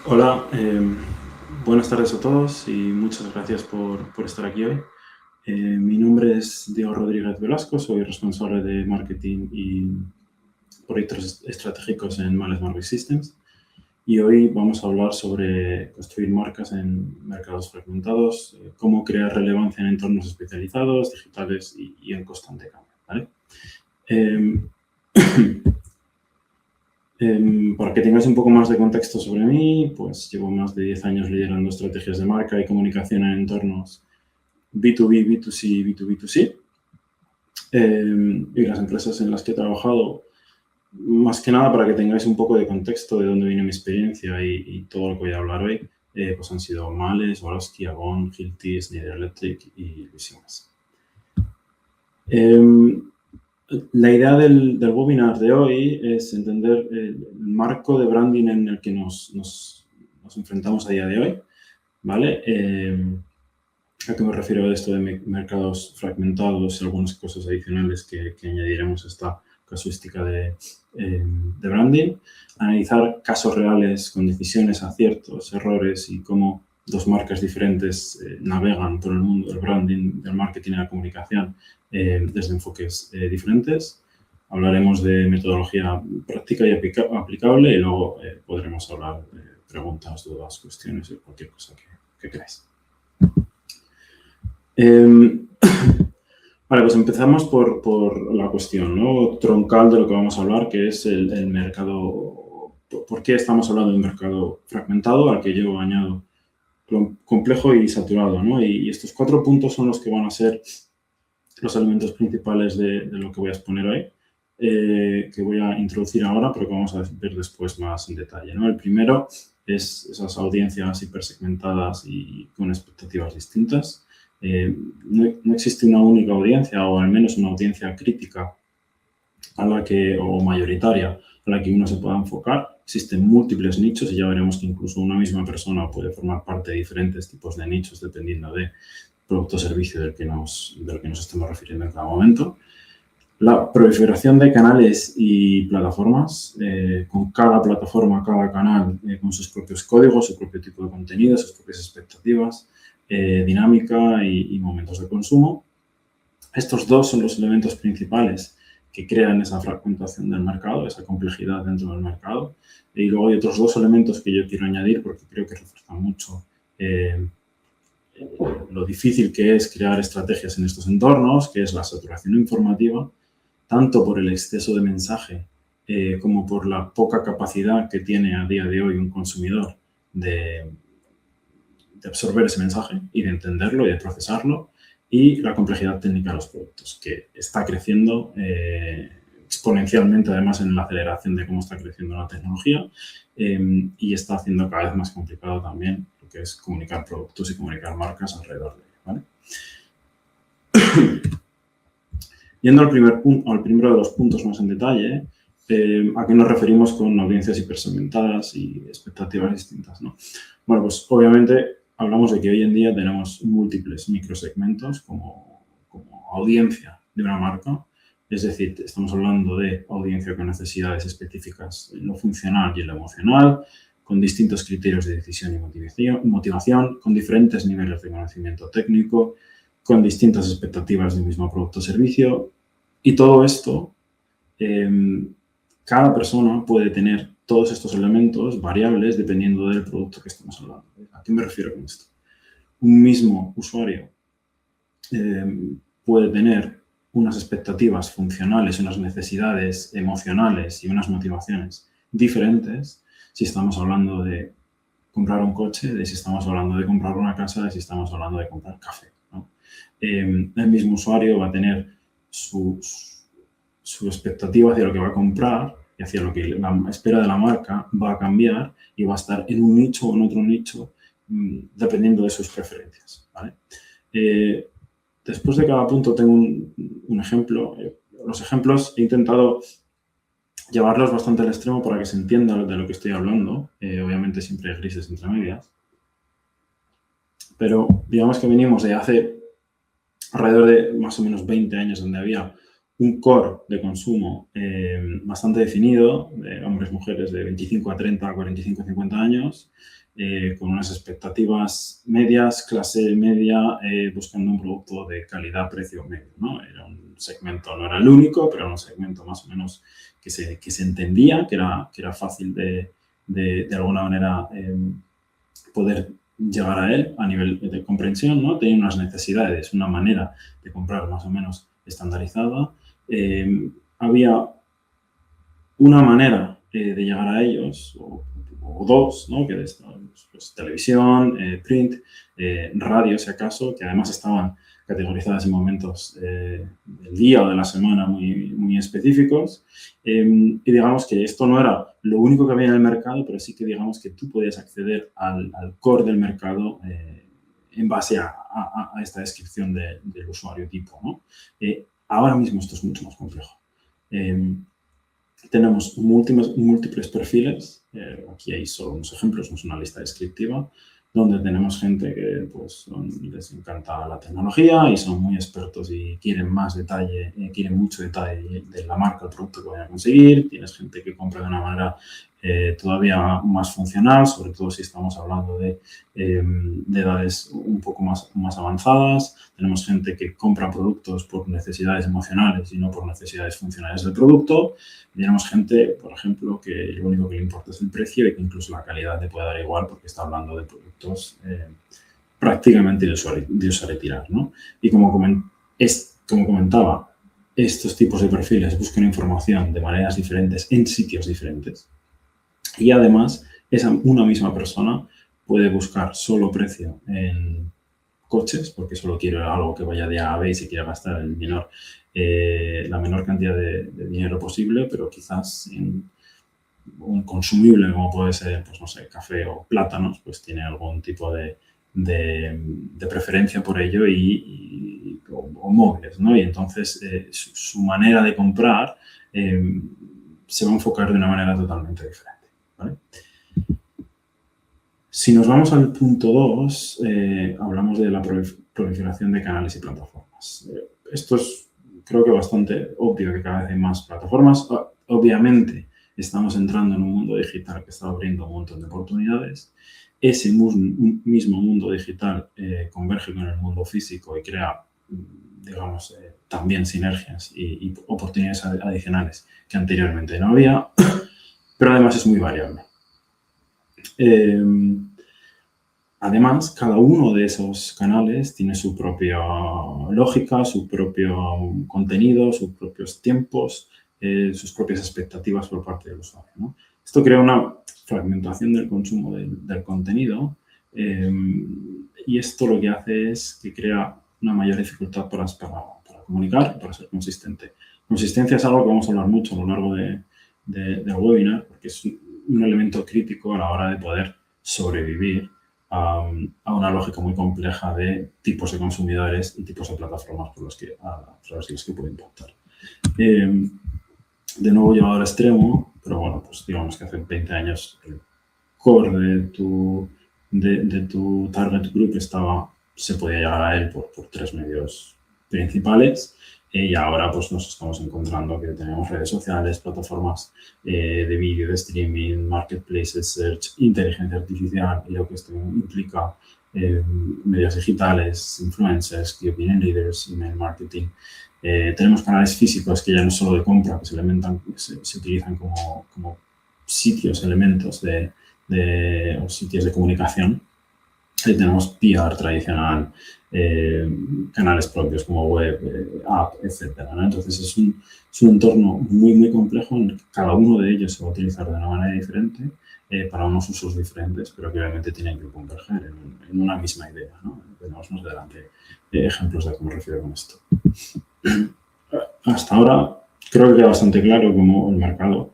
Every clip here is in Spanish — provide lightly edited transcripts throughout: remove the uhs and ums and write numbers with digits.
Hola, buenas tardes a todos y muchas gracias por estar aquí hoy. Mi nombre es Diego Rodríguez Velasco, soy responsable de marketing y proyectos estratégicos en Males Market Systems y hoy vamos a hablar sobre construir marcas en mercados fragmentados, cómo crear relevancia en entornos especializados, digitales y en constante cambio, ¿vale? Para que tengáis un poco más de contexto sobre mí, pues llevo más de 10 años liderando estrategias de marca y comunicación en entornos B2B, B2C y B2B2C. Y las empresas en las que he trabajado, más que nada para que tengáis un poco de contexto de dónde viene mi experiencia y todo lo que voy a hablar hoy, pues han sido Males, Swarovski, Avon, Hilti, Schneider Electric y Siemens. La idea del webinar de hoy es entender el marco de branding en el que nos enfrentamos a día de hoy, ¿vale? ¿A qué me refiero a esto de mercados fragmentados y algunas cosas adicionales que añadiremos a esta casuística de branding? Analizar casos reales con decisiones, aciertos, errores y cómo dos marcas diferentes navegan por el mundo del branding, del marketing y la comunicación desde enfoques diferentes. Hablaremos de metodología práctica y aplicable y luego podremos hablar de preguntas, dudas, cuestiones y cualquier cosa que queráis. Vale, pues empezamos por la cuestión, ¿no? Troncal de lo que vamos a hablar, que es el mercado. ¿Por qué estamos hablando de un mercado fragmentado al que yo añado complejo y saturado, ¿no? Y estos 4 puntos son los que van a ser los elementos principales de lo que voy a exponer hoy, que voy a introducir ahora, pero que vamos a ver después más en detalle, ¿no? El primero es esas audiencias hipersegmentadas y con expectativas distintas. No existe una única audiencia, o al menos una audiencia crítica o mayoritaria a la que uno se pueda enfocar. Existen múltiples nichos y ya veremos que incluso una misma persona puede formar parte de diferentes tipos de nichos dependiendo de producto o servicio del que nos estemos refiriendo en cada momento. La proliferación de canales y plataformas, con cada plataforma, cada canal con sus propios códigos, su propio tipo de contenido, sus propias expectativas, dinámica y momentos de consumo. Estos dos son los elementos principales que crean esa fragmentación del mercado, esa complejidad dentro del mercado. Y luego hay otros dos elementos que yo quiero añadir porque creo que refuerzan mucho lo difícil que es crear estrategias en estos entornos, que es la saturación informativa, tanto por el exceso de mensaje como por la poca capacidad que tiene a día de hoy un consumidor de absorber ese mensaje y de entenderlo y de procesarlo, y la complejidad técnica de los productos, que está creciendo exponencialmente, además, en la aceleración de cómo está creciendo la tecnología y está haciendo cada vez más complicado también lo que es comunicar productos y comunicar marcas alrededor de ello, ¿vale? Yendo al primero de los puntos más en detalle, ¿a qué nos referimos con audiencias hipersegmentadas y expectativas distintas, ¿no? Bueno, pues obviamente hablamos de que hoy en día tenemos múltiples microsegmentos como audiencia de una marca. Es decir, estamos hablando de audiencia con necesidades específicas en lo funcional y en lo emocional, con distintos criterios de decisión y motivación, con diferentes niveles de conocimiento técnico, con distintas expectativas del mismo producto o servicio. Y todo esto, cada persona puede tener todos estos elementos variables dependiendo del producto que estamos hablando. ¿A qué me refiero con esto? Un mismo usuario puede tener unas expectativas funcionales, unas necesidades emocionales y unas motivaciones diferentes si estamos hablando de comprar un coche, de si estamos hablando de comprar una casa, de si estamos hablando de comprar café, ¿no? El mismo usuario va a tener su expectativa hacia lo que va a comprar y hacia lo que la espera de la marca va a cambiar y va a estar en un nicho o en otro nicho dependiendo de sus preferencias, ¿vale? Después de cada punto tengo un ejemplo. Los ejemplos he intentado llevarlos bastante al extremo para que se entienda de lo que estoy hablando. Obviamente siempre hay grises entre medias. Pero digamos que venimos de hace alrededor de más o menos 20 años donde había un core de consumo bastante definido, de hombres y mujeres de 25 a 30, 45 a 50 años, con unas expectativas medias, clase media, buscando un producto de calidad-precio medio, ¿no? Era un segmento, no era el único, pero era un segmento más o menos que se entendía, que era fácil de alguna manera poder llegar a él a nivel de comprensión, ¿no? Tenía unas necesidades, una manera de comprar más o menos estandarizada. Había una manera de llegar a ellos, o dos, ¿no? Que es pues, televisión, print, radio, si acaso, que además estaban categorizadas en momentos del día o de la semana muy específicos. Y digamos que esto no era lo único que había en el mercado, pero sí que digamos que tú podías acceder al core del mercado en base a esta descripción del usuario tipo, ¿no? Ahora mismo esto es mucho más complejo. Tenemos múltiples perfiles, aquí hay solo unos ejemplos, no es una lista descriptiva, donde tenemos gente que pues, les encanta la tecnología y son muy expertos y quieren más detalle, quieren mucho detalle de la marca, el producto que vayan a conseguir. Tienes gente que compra de una manera todavía más funcional, sobre todo si estamos hablando de edades un poco más avanzadas. Tenemos gente que compra productos por necesidades emocionales y no por necesidades funcionales del producto. Y tenemos gente, por ejemplo, que lo único que le importa es el precio y que incluso la calidad le puede dar igual porque está hablando de productos prácticamente de usar y tirar, ¿no? Y como comentaba, estos tipos de perfiles buscan información de maneras diferentes en sitios diferentes. Y además, una misma persona puede buscar solo precio en coches, porque solo quiere algo que vaya de A a B y se quiere gastar la menor cantidad de dinero posible, pero quizás en un consumible como puede ser, pues no sé, café o plátanos, pues tiene algún tipo de preferencia por ello o móviles, ¿no? Y entonces su manera de comprar se va a enfocar de una manera totalmente diferente, ¿vale? Si nos vamos al punto 2, hablamos de la proliferación de canales y plataformas. Esto es, creo que bastante obvio que cada vez hay más plataformas. Obviamente, estamos entrando en un mundo digital que está abriendo un montón de oportunidades. Ese mismo mundo digital converge con el mundo físico y crea, digamos, también sinergias y oportunidades adicionales que anteriormente no había, pero además es muy variable. Además, cada uno de esos canales tiene su propia lógica, su propio contenido, sus propios tiempos, sus propias expectativas por parte del usuario, ¿no? Esto crea una fragmentación del consumo del contenido y esto lo que hace es que crea una mayor dificultad para comunicar y para ser consistente. Consistencia es algo que vamos a hablar mucho a lo largo del webinar porque es un elemento crítico a la hora de poder sobrevivir a una lógica muy compleja de tipos de consumidores y tipos de plataformas a través de los que puede impactar. De nuevo llevado al extremo, pero bueno, pues digamos que hace 20 años el core de tu target group se podía llegar a él por tres medios principales. Y ahora pues nos estamos encontrando que tenemos redes sociales, plataformas de vídeo, de streaming, marketplaces, search, inteligencia artificial y lo que esto implica, medios digitales, influencers, key opinion leaders, email marketing. Tenemos canales físicos que ya no solo de compra, que se utilizan como sitios, elementos o sitios de comunicación. Ahí tenemos PR tradicional, canales propios como web, app, etcétera, ¿no? Entonces es un entorno muy complejo en el que cada uno de ellos se va a utilizar de una manera diferente para unos usos diferentes, pero que obviamente tienen que converger en una misma idea, ¿no? Tenemos más adelante ejemplos de a qué me refiero con esto. Hasta ahora creo que queda bastante claro cómo el mercado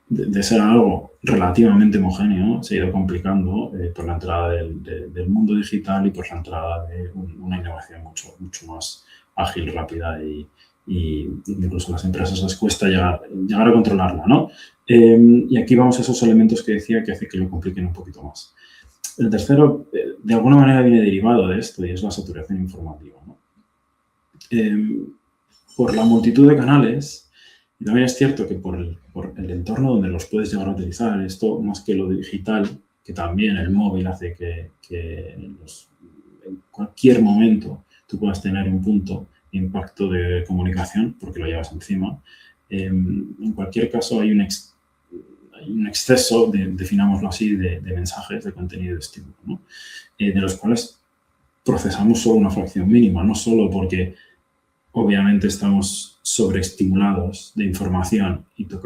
de ser algo relativamente homogéneo, se ha ido complicando por la entrada del mundo digital y por la entrada de una innovación mucho más ágil, rápida y incluso a las empresas les cuesta llegar a controlarla, ¿no? Y aquí vamos a esos elementos que decía que hace que lo compliquen un poquito más. El tercero, de alguna manera, viene derivado de esto y es la saturación informativa, ¿no? por la multitud de canales, y también es cierto que por el entorno donde los puedes llegar a utilizar, esto más que lo digital, que también el móvil hace que en cualquier momento tú puedas tener un punto de impacto de comunicación porque lo llevas encima. En cualquier caso, hay un exceso, definámoslo así, de mensajes, de contenido de estímulo, ¿no? De los cuales procesamos solo una fracción mínima, no solo porque obviamente estamos sobreestimulados de información y tu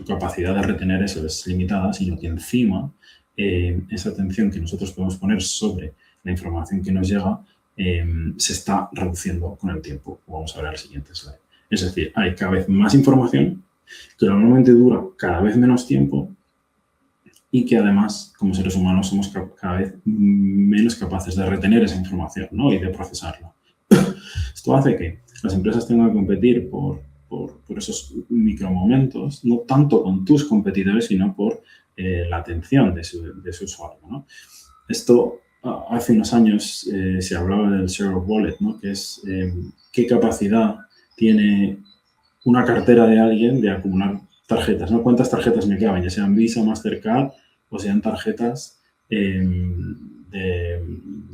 capacidad de retener eso es limitada, sino que encima esa atención que nosotros podemos poner sobre la información que nos llega se está reduciendo con el tiempo. Vamos a ver el siguiente slide. Es decir, hay cada vez más información que normalmente dura cada vez menos tiempo y que además, como seres humanos, somos cada vez menos capaces de retener esa información, ¿no? Y de procesarla. Esto hace que las empresas tengan que competir por esos micromomentos, no tanto con tus competidores, sino por la atención de su usuario, ¿no? Esto, hace unos años se hablaba del share of wallet, ¿no? Que es qué capacidad tiene una cartera de alguien de acumular tarjetas, ¿no? ¿Cuántas tarjetas me quedan? Ya sean Visa, Mastercard o sean tarjetas de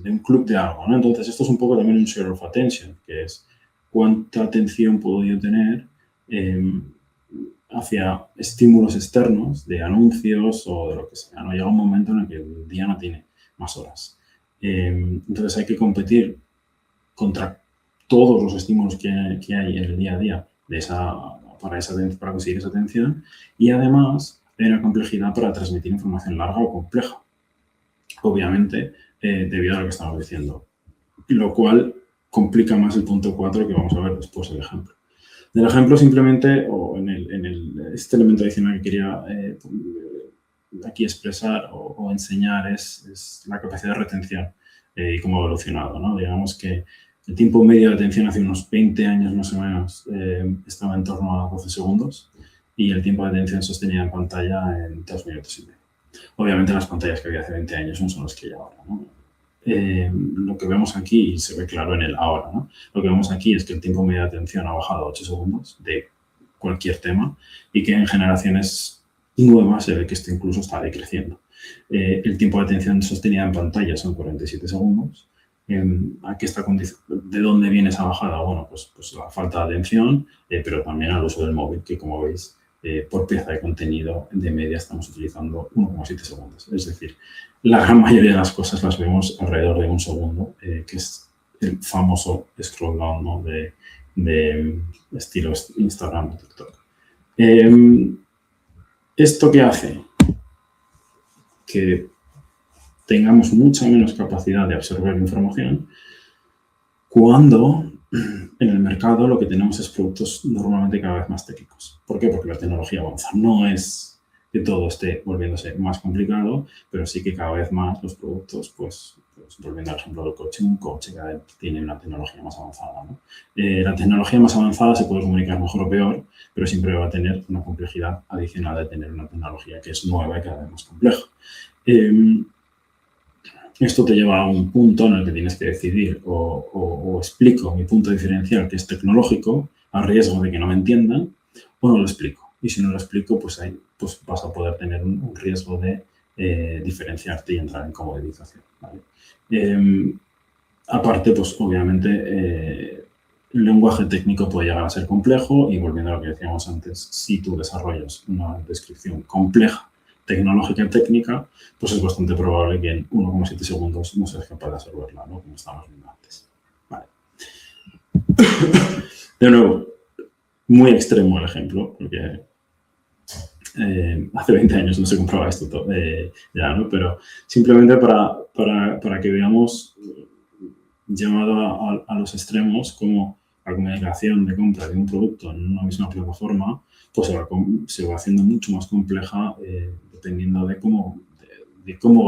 un club de algo, ¿no? Entonces, esto es un poco también un share of attention, que es cuánta atención puedo yo tener hacia estímulos externos de anuncios o de lo que sea, ¿no? Llega un momento en el que el día no tiene más horas. Entonces, hay que competir contra todos los estímulos que hay en el día a día para conseguir esa atención, y además hay una complejidad para transmitir información larga o compleja, obviamente, debido a lo que estamos diciendo, lo cual complica más el punto 4 que vamos a ver después el ejemplo. Del ejemplo simplemente, o este elemento adicional que quería aquí expresar o enseñar es la capacidad de retención y cómo ha evolucionado, ¿no? Digamos que el tiempo medio de atención hace unos 20 años más o menos estaba en torno a 12 segundos y el tiempo de atención sostenida en pantalla en 2 minutos y medio. Obviamente las pantallas que había hace 20 años no son las que hay ahora, ¿no? Lo que vemos aquí, y se ve claro en el ahora, ¿no? Lo que vemos aquí es que el tiempo medio de atención ha bajado a 8 segundos de cualquier tema y que en generaciones nuevas se ve que esto incluso está decreciendo. El tiempo de atención sostenida en pantalla son 47 segundos. ¿De dónde viene esa bajada? Bueno, pues la falta de atención, pero también al uso del móvil, que como veis, por pieza de contenido de media estamos utilizando 1,7 segundos. Es decir, la gran mayoría de las cosas las vemos alrededor de un segundo, que es el famoso scroll down, ¿no? de estilos Instagram o TikTok. ¿Esto qué hace? Que tengamos mucha menos capacidad de absorber información cuando en el mercado lo que tenemos es productos normalmente cada vez más técnicos. ¿Por qué? Porque la tecnología avanza. No es que todo esté volviéndose más complicado, pero sí que cada vez más los productos, pues volviendo al ejemplo del coche, un coche cada vez tiene una tecnología más avanzada, ¿no? La tecnología más avanzada se puede comunicar mejor o peor, pero siempre va a tener una complejidad adicional de tener una tecnología que es nueva y cada vez más compleja. Esto te lleva a un punto en el que tienes que decidir o explico mi punto diferencial, que es tecnológico, a riesgo de que no me entiendan, o no lo explico. Y si no lo explico, pues ahí pues vas a poder tener un riesgo de diferenciarte y entrar en comoditización, ¿vale? Aparte, pues obviamente el lenguaje técnico puede llegar a ser complejo y volviendo a lo que decíamos antes, si tú desarrollas una descripción compleja tecnológica y técnica, pues es bastante probable que en 1,7 segundos no seas capaz de absorberla, ¿no? Como estábamos viendo antes. Vale. De nuevo, muy extremo el ejemplo, porque hace 20 años no se compraba esto ya, ¿no? Pero simplemente para que veamos, llevado a los extremos, como la comunicación de compra de un producto en una misma plataforma, pues se va haciendo mucho más compleja dependiendo de cómo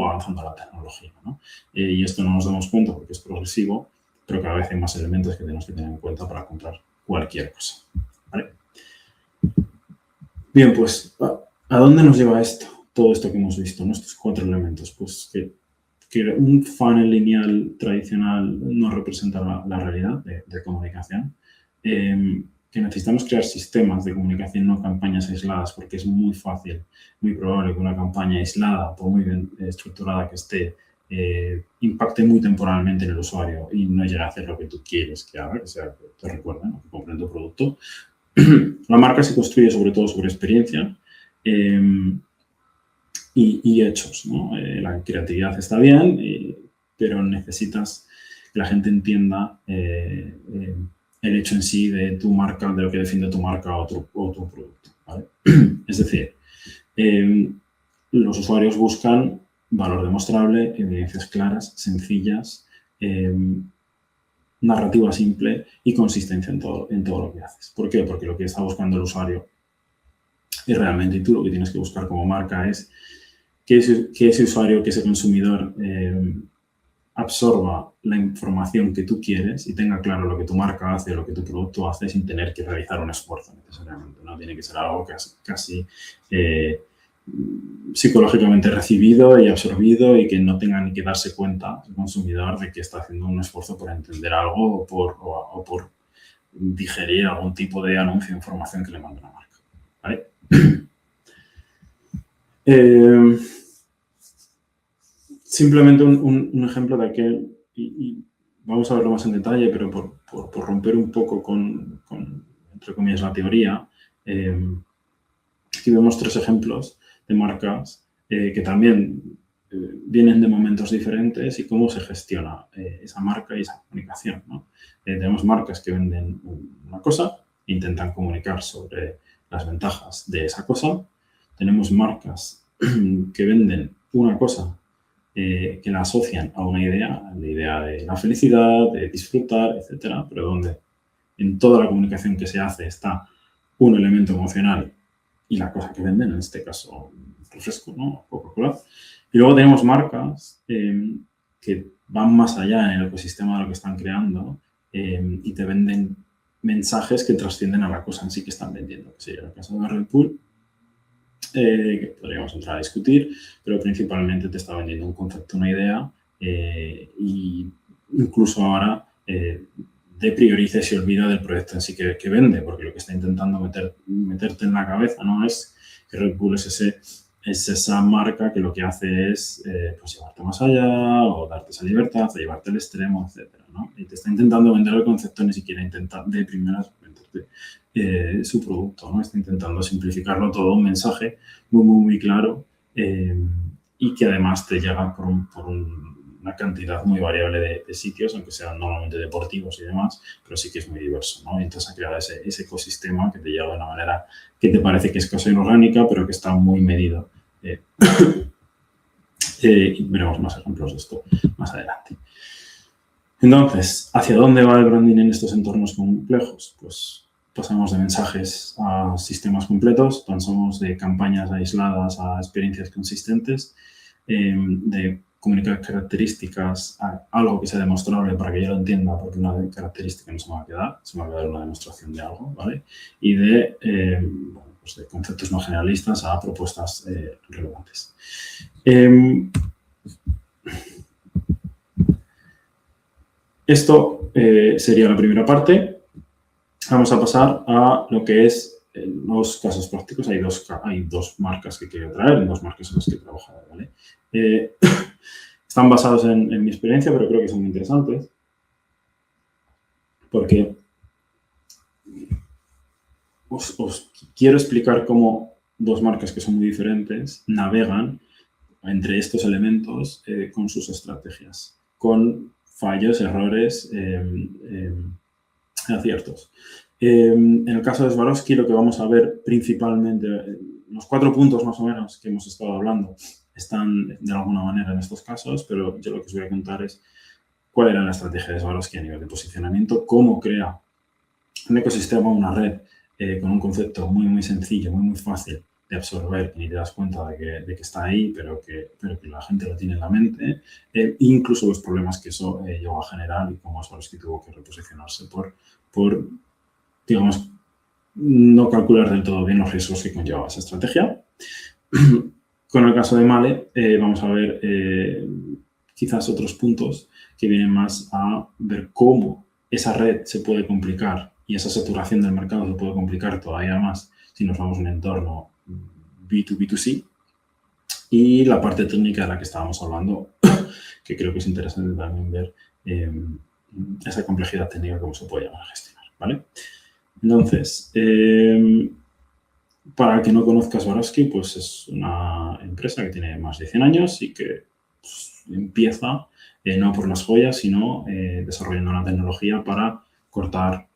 va avanzando la tecnología, ¿no? Y esto no nos damos cuenta porque es progresivo, pero cada vez hay más elementos que tenemos que tener en cuenta para comprar cualquier cosa, ¿vale? Bien, pues, ¿a dónde nos lleva esto? Todo esto que hemos visto, ¿no? Estos 4 elementos, pues que que un funnel lineal tradicional no representa la realidad de comunicación, que necesitamos crear sistemas de comunicación, no campañas aisladas, porque es muy fácil, muy probable que una campaña aislada, por muy bien estructurada que esté, impacte muy temporalmente en el usuario y no llegue a hacer lo que tú quieres que haga, que sea que te recuerden, ¿no? Que compren tu producto. La marca se construye sobre todo sobre experiencia y hechos, ¿no? La creatividad está bien, pero necesitas que la gente entienda el hecho en sí de tu marca, de lo que defiende tu marca o tu producto, ¿vale? Es decir, los usuarios buscan valor demostrable, evidencias claras, sencillas, narrativa simple y consistencia en todo lo que haces. ¿Por qué? Porque lo que está buscando el usuario y realmente tú lo que tienes que buscar como marca es que ese usuario, que ese consumidor absorba la información que tú quieres y tenga claro lo que tu marca hace o lo que tu producto hace sin tener que realizar un esfuerzo necesariamente. No tiene que ser algo casi psicológicamente recibido y absorbido y que no tenga ni que darse cuenta el consumidor de que está haciendo un esfuerzo por entender algo o por digerir algún tipo de anuncio o información que le manda la marca, ¿vale? Simplemente un ejemplo de aquel, y vamos a verlo más en detalle, pero por romper un poco con, entre comillas, la teoría, aquí vemos 3 ejemplos de marcas que también vienen de momentos diferentes y cómo se gestiona esa marca y esa comunicación, ¿no? Tenemos marcas que venden una cosa, intentan comunicar sobre las ventajas de esa cosa. Tenemos marcas que venden una cosa que la asocian a una idea, la idea de la felicidad, de disfrutar, etcétera, pero donde en toda la comunicación que se hace está un elemento emocional y la cosa que venden, en este caso, refresco, ¿no? Coca-Cola. Y luego tenemos marcas que van más allá en el ecosistema de lo que están creando y te venden mensajes que trascienden a la cosa en sí que están vendiendo. Que sería el caso de Red Bull, que podríamos entrar a discutir, pero principalmente te está vendiendo un concepto, una idea, y incluso ahora te prioriza y se olvida del proyecto en sí que vende, porque lo que está intentando meterte en la cabeza no es que Red Bull es esa marca que lo que hace es pues llevarte más allá o darte esa libertad o llevarte al extremo, etcétera, ¿no? Y te está intentando vender el concepto, ni siquiera intentar de primeras venderte su producto, ¿no? Está intentando simplificarlo todo, un mensaje muy claro y que además te llega por una cantidad muy variable de sitios, aunque sean normalmente deportivos y demás, pero sí que es muy diverso, ¿no? Y entonces ha creado ese ecosistema que te llega de una manera que te parece que es casi inorgánica, pero que está muy medido. Y veremos más ejemplos de esto más adelante. Entonces, ¿hacia dónde va el branding en estos entornos complejos? Pues pasamos de mensajes a sistemas completos, pasamos de campañas aisladas a experiencias consistentes, de comunicar características a algo que sea demostrable para que yo lo entienda, porque una característica no se me va a quedar, se me va a quedar una demostración de algo, ¿vale? Y de conceptos no generalistas a propuestas relevantes. Esto sería la primera parte. Vamos a pasar a lo que es los casos prácticos. Hay dos marcas que quiero traer, 2 marcas en las que he trabajado, ¿vale? Están basados en mi experiencia, pero creo que son muy interesantes porque os quiero explicar cómo 2 marcas que son muy diferentes navegan entre estos elementos con sus estrategias, con fallos, errores, aciertos. En el caso de Swarovski, lo que vamos a ver principalmente, los 4 puntos más o menos que hemos estado hablando, están de alguna manera en estos casos, pero yo lo que os voy a contar es cuál era la estrategia de Swarovski a nivel de posicionamiento, cómo crea un ecosistema, una red con un concepto muy sencillo, muy fácil de absorber, que ni te das cuenta de que está ahí, pero que la gente lo tiene en la mente, incluso los problemas que eso llegó a generar y cómo Swarovski tuvo que reposicionarse por, digamos, no calcular del todo bien los riesgos que conllevaba esa estrategia. Con el caso de Mahle, vamos a ver quizás otros puntos que vienen más a ver cómo esa red se puede complicar y esa saturación del mercado se puede complicar todavía más si nos vamos a un entorno B2B2C. Y la parte técnica de la que estábamos hablando, que creo que es interesante también ver esa complejidad técnica, cómo se puede llegar a gestionar, ¿vale? Entonces, para el que no conozca Swarovski, pues es una empresa que tiene más de 100 años y que pues, empieza no por las joyas, sino desarrollando una tecnología para cortar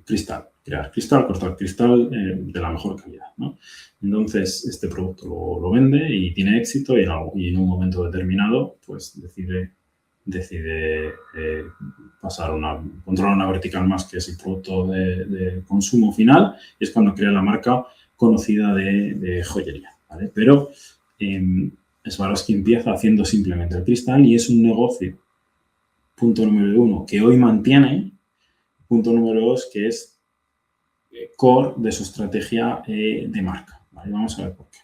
cristal, crear cristal, cortar cristal de la mejor calidad, ¿no? Entonces, este producto lo vende y tiene éxito y en un momento determinado, pues decide pasar controlar una vertical más que es el producto de consumo final y es cuando crea la marca conocida de joyería, ¿vale? Pero Swarovski empieza haciendo simplemente el cristal y es un negocio, punto número 1, que hoy mantiene. Punto número 2, que es core de su estrategia de marca. ¿Vale? Vamos a ver por qué.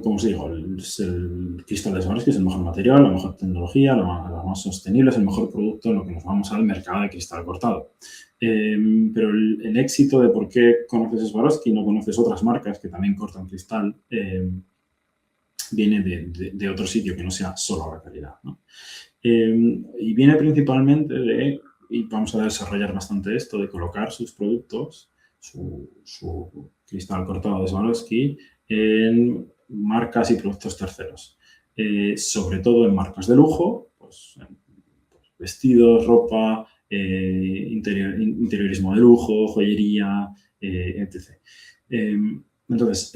Como os digo, el cristal de Swarovski es el mejor material, la mejor tecnología, la más sostenible, es el mejor producto en lo que nos vamos al mercado de cristal cortado. Pero el éxito de por qué conoces Swarovski y no conoces otras marcas que también cortan cristal viene de otro sitio que no sea solo la calidad, ¿no? Y viene principalmente y vamos a desarrollar bastante esto, de colocar sus productos, su cristal cortado de Swarovski, en marcas y productos terceros. Sobre todo en marcas de lujo, pues, vestidos, ropa, interiorismo de lujo, joyería, etc. Entonces,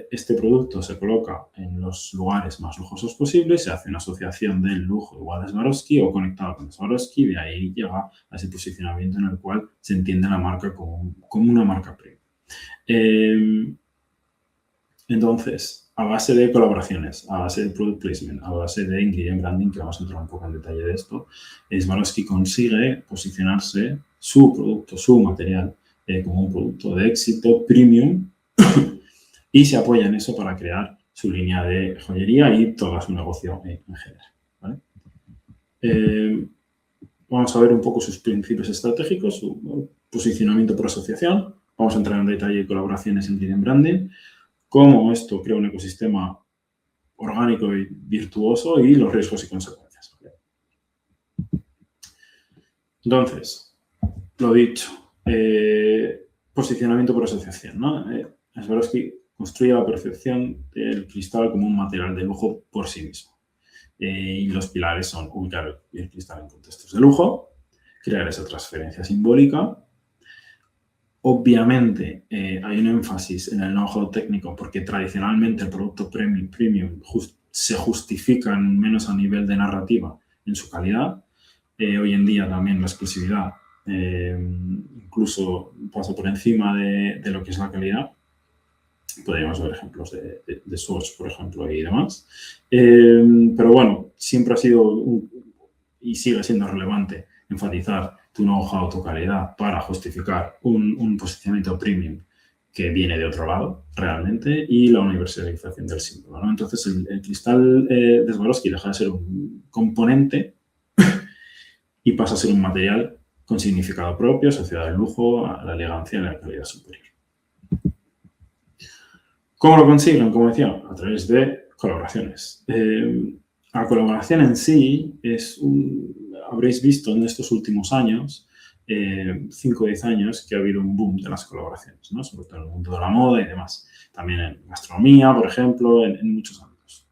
este producto se coloca en los lugares más lujosos posibles, se hace una asociación del lujo igual a Swarovski o conectado con Swarovski, de ahí llega a ese posicionamiento en el cual se entiende la marca como una marca premium. Entonces, a base de colaboraciones, a base de product placement, a base de ingredient branding, que vamos a entrar un poco en detalle de esto, Swarovski consigue posicionarse su producto, su material, como un producto de éxito premium y se apoya en eso para crear su línea de joyería y todo su negocio en general, ¿vale? Vamos a ver un poco sus principios estratégicos, su posicionamiento por asociación. Vamos a entrar en detalle de colaboraciones en ingredient branding, cómo esto crea un ecosistema orgánico y virtuoso y los riesgos y consecuencias. Entonces, lo dicho, posicionamiento por asociación, ¿no? Swarovski construye la percepción del cristal como un material de lujo por sí mismo. Y los pilares son ubicar el cristal en contextos de lujo, crear esa transferencia simbólica. Obviamente, hay un énfasis en el know-how técnico porque tradicionalmente el producto premium se justifica menos a nivel de narrativa en su calidad. Hoy en día también la exclusividad incluso pasa por encima de lo que es la calidad. Podríamos ver ejemplos de Swatch, por ejemplo, y demás. Pero bueno, siempre ha sido y sigue siendo relevante enfatizar tu know-how, tu calidad para justificar un posicionamiento premium que viene de otro lado, realmente, y la universalización del símbolo, ¿no? Entonces, el cristal de Swarovski deja de ser un componente y pasa a ser un material con significado propio, asociado al lujo, a la elegancia y a la calidad superior. ¿Cómo lo consiguen? Como decía, a través de colaboraciones. La colaboración en sí habréis visto en estos últimos años, 5 o 10 años, que ha habido un boom de las colaboraciones, ¿no? Sobre todo en el mundo de la moda y demás. También en gastronomía, por ejemplo, en muchos ámbitos.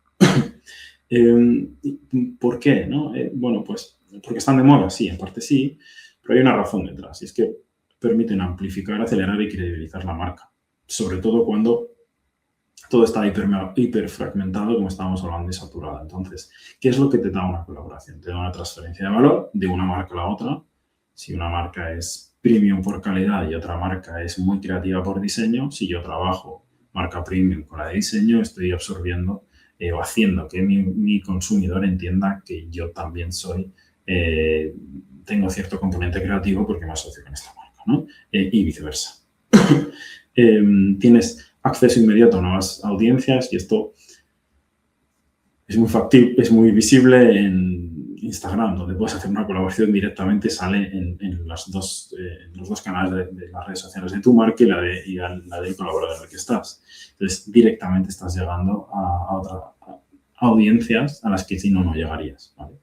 ¿Por qué? ¿No? Bueno, pues porque están de moda, sí, en parte sí, pero hay una razón detrás, y es que permiten amplificar, acelerar y credibilizar la marca. Sobre todo cuando todo está hiper fragmentado, como estábamos hablando, y saturado. Entonces, ¿qué es lo que te da una colaboración? Te da una transferencia de valor de una marca a la otra. Si una marca es premium por calidad y otra marca es muy creativa por diseño, si yo trabajo marca premium con la de diseño, estoy absorbiendo o haciendo que mi consumidor entienda que yo también tengo cierto componente creativo porque me asocio con esta marca, ¿no? Y viceversa. Tienes acceso inmediato a nuevas audiencias y esto es muy factible, es muy visible en Instagram, donde puedes hacer una colaboración directamente, sale en los dos canales de las redes sociales de tu marca y la del colaborador en el que estás. Entonces, directamente estás llegando a otras audiencias a las que si no llegarías, ¿vale?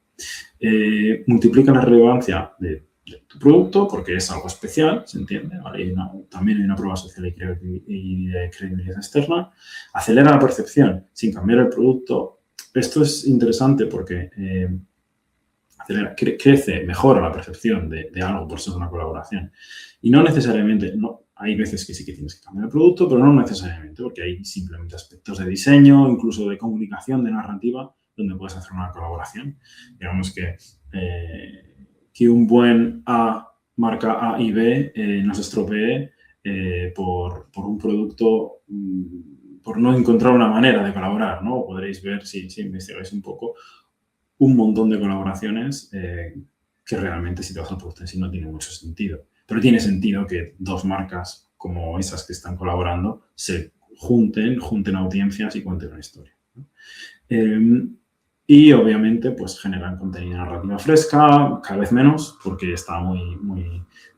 Multiplica la relevancia de tu producto porque es algo especial, ¿se entiende? ¿Vale? También hay una prueba social y de credibilidad externa. Acelera la percepción sin cambiar el producto. Esto es interesante porque crece, mejora la percepción de algo por ser una colaboración. Y no necesariamente, no, hay veces que sí que tienes que cambiar el producto, pero no necesariamente, porque hay simplemente aspectos de diseño, incluso de comunicación, de narrativa, donde puedes hacer una colaboración. Digamos que un buen marca A y B nos estropee por un producto, por no encontrar una manera de colaborar, ¿no? Podréis ver, si investigáis un poco, un montón de colaboraciones que realmente, si te vas al producto en sí, no tiene mucho sentido. Pero tiene sentido que dos marcas como esas que están colaborando se junten audiencias y cuenten una historia, ¿no? Y obviamente pues generan contenido narrativa fresca, cada vez menos, porque está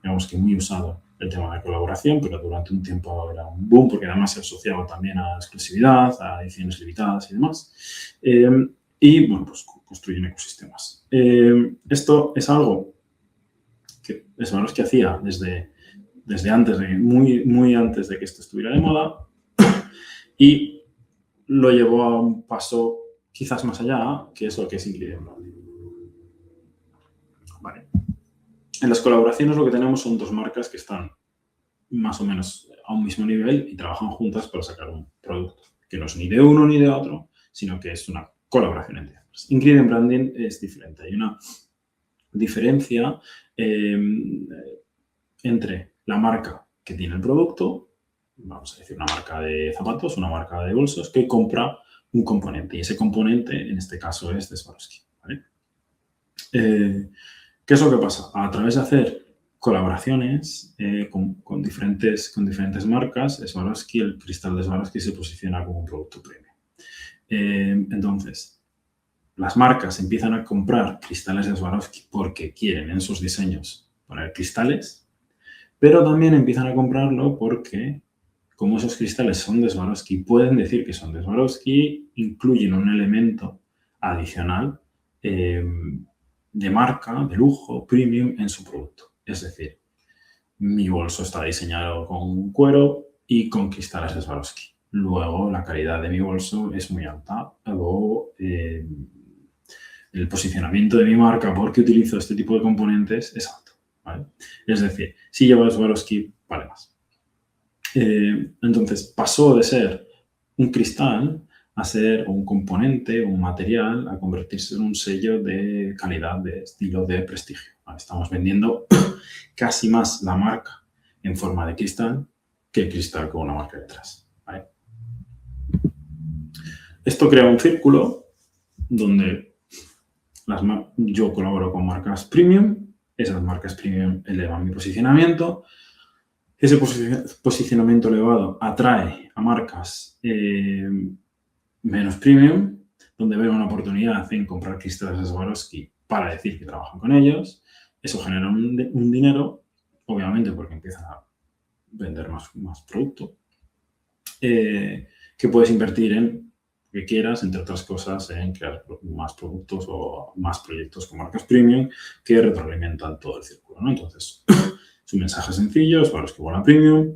digamos que muy usado el tema de colaboración, pero durante un tiempo era un boom, porque además se asociaba también a exclusividad, a ediciones limitadas y demás. Y, bueno, pues construyen ecosistemas. Esto es algo que Swarovski hacía desde antes, muy antes de que esto estuviera de moda, y lo llevó a un paso quizás más allá, que es lo que es Ingredient Branding. Vale. En las colaboraciones lo que tenemos son dos marcas que están más o menos a un mismo nivel y trabajan juntas para sacar un producto, que no es ni de uno ni de otro, sino que es una colaboración entre ambas. Ingredient Branding es diferente. Hay una diferencia entre la marca que tiene el producto, vamos a decir una marca de zapatos, una marca de bolsos, que compra un componente. Y ese componente, en este caso, es de Swarovski, ¿vale? ¿Qué es lo que pasa? A través de hacer colaboraciones con diferentes marcas, Swarovski, el cristal de Swarovski se posiciona como un producto premium. Entonces, las marcas empiezan a comprar cristales de Swarovski porque quieren en sus diseños poner cristales, pero también empiezan a comprarlo porque, como esos cristales son de Swarovski, pueden decir que son de Swarovski, incluyen un elemento adicional de marca, de lujo, premium en su producto. Es decir, mi bolso está diseñado con cuero y con cristales de Swarovski. Luego, la calidad de mi bolso es muy alta. Luego, el posicionamiento de mi marca porque utilizo este tipo de componentes es alto, ¿vale? Es decir, si llevo Swarovski, vale más. Entonces, pasó de ser un cristal a ser un componente, un material, a convertirse en un sello de calidad, de estilo, de prestigio. Estamos vendiendo casi más la marca en forma de cristal que el cristal con una marca detrás, ¿vale? Esto crea un círculo donde yo colaboro con marcas premium, esas marcas premium elevan mi posicionamiento, ese posicionamiento elevado atrae a marcas menos premium, donde ven una oportunidad en comprar cristales de Swarovski para decir que trabajan con ellos. Eso genera un dinero, obviamente porque empiezan a vender más producto, que puedes invertir en que quieras, entre otras cosas, en crear más productos o más proyectos con marcas premium que retroalimentan todo el círculo, ¿no? Entonces, es un mensaje sencillo, Swarovski Bola Premium,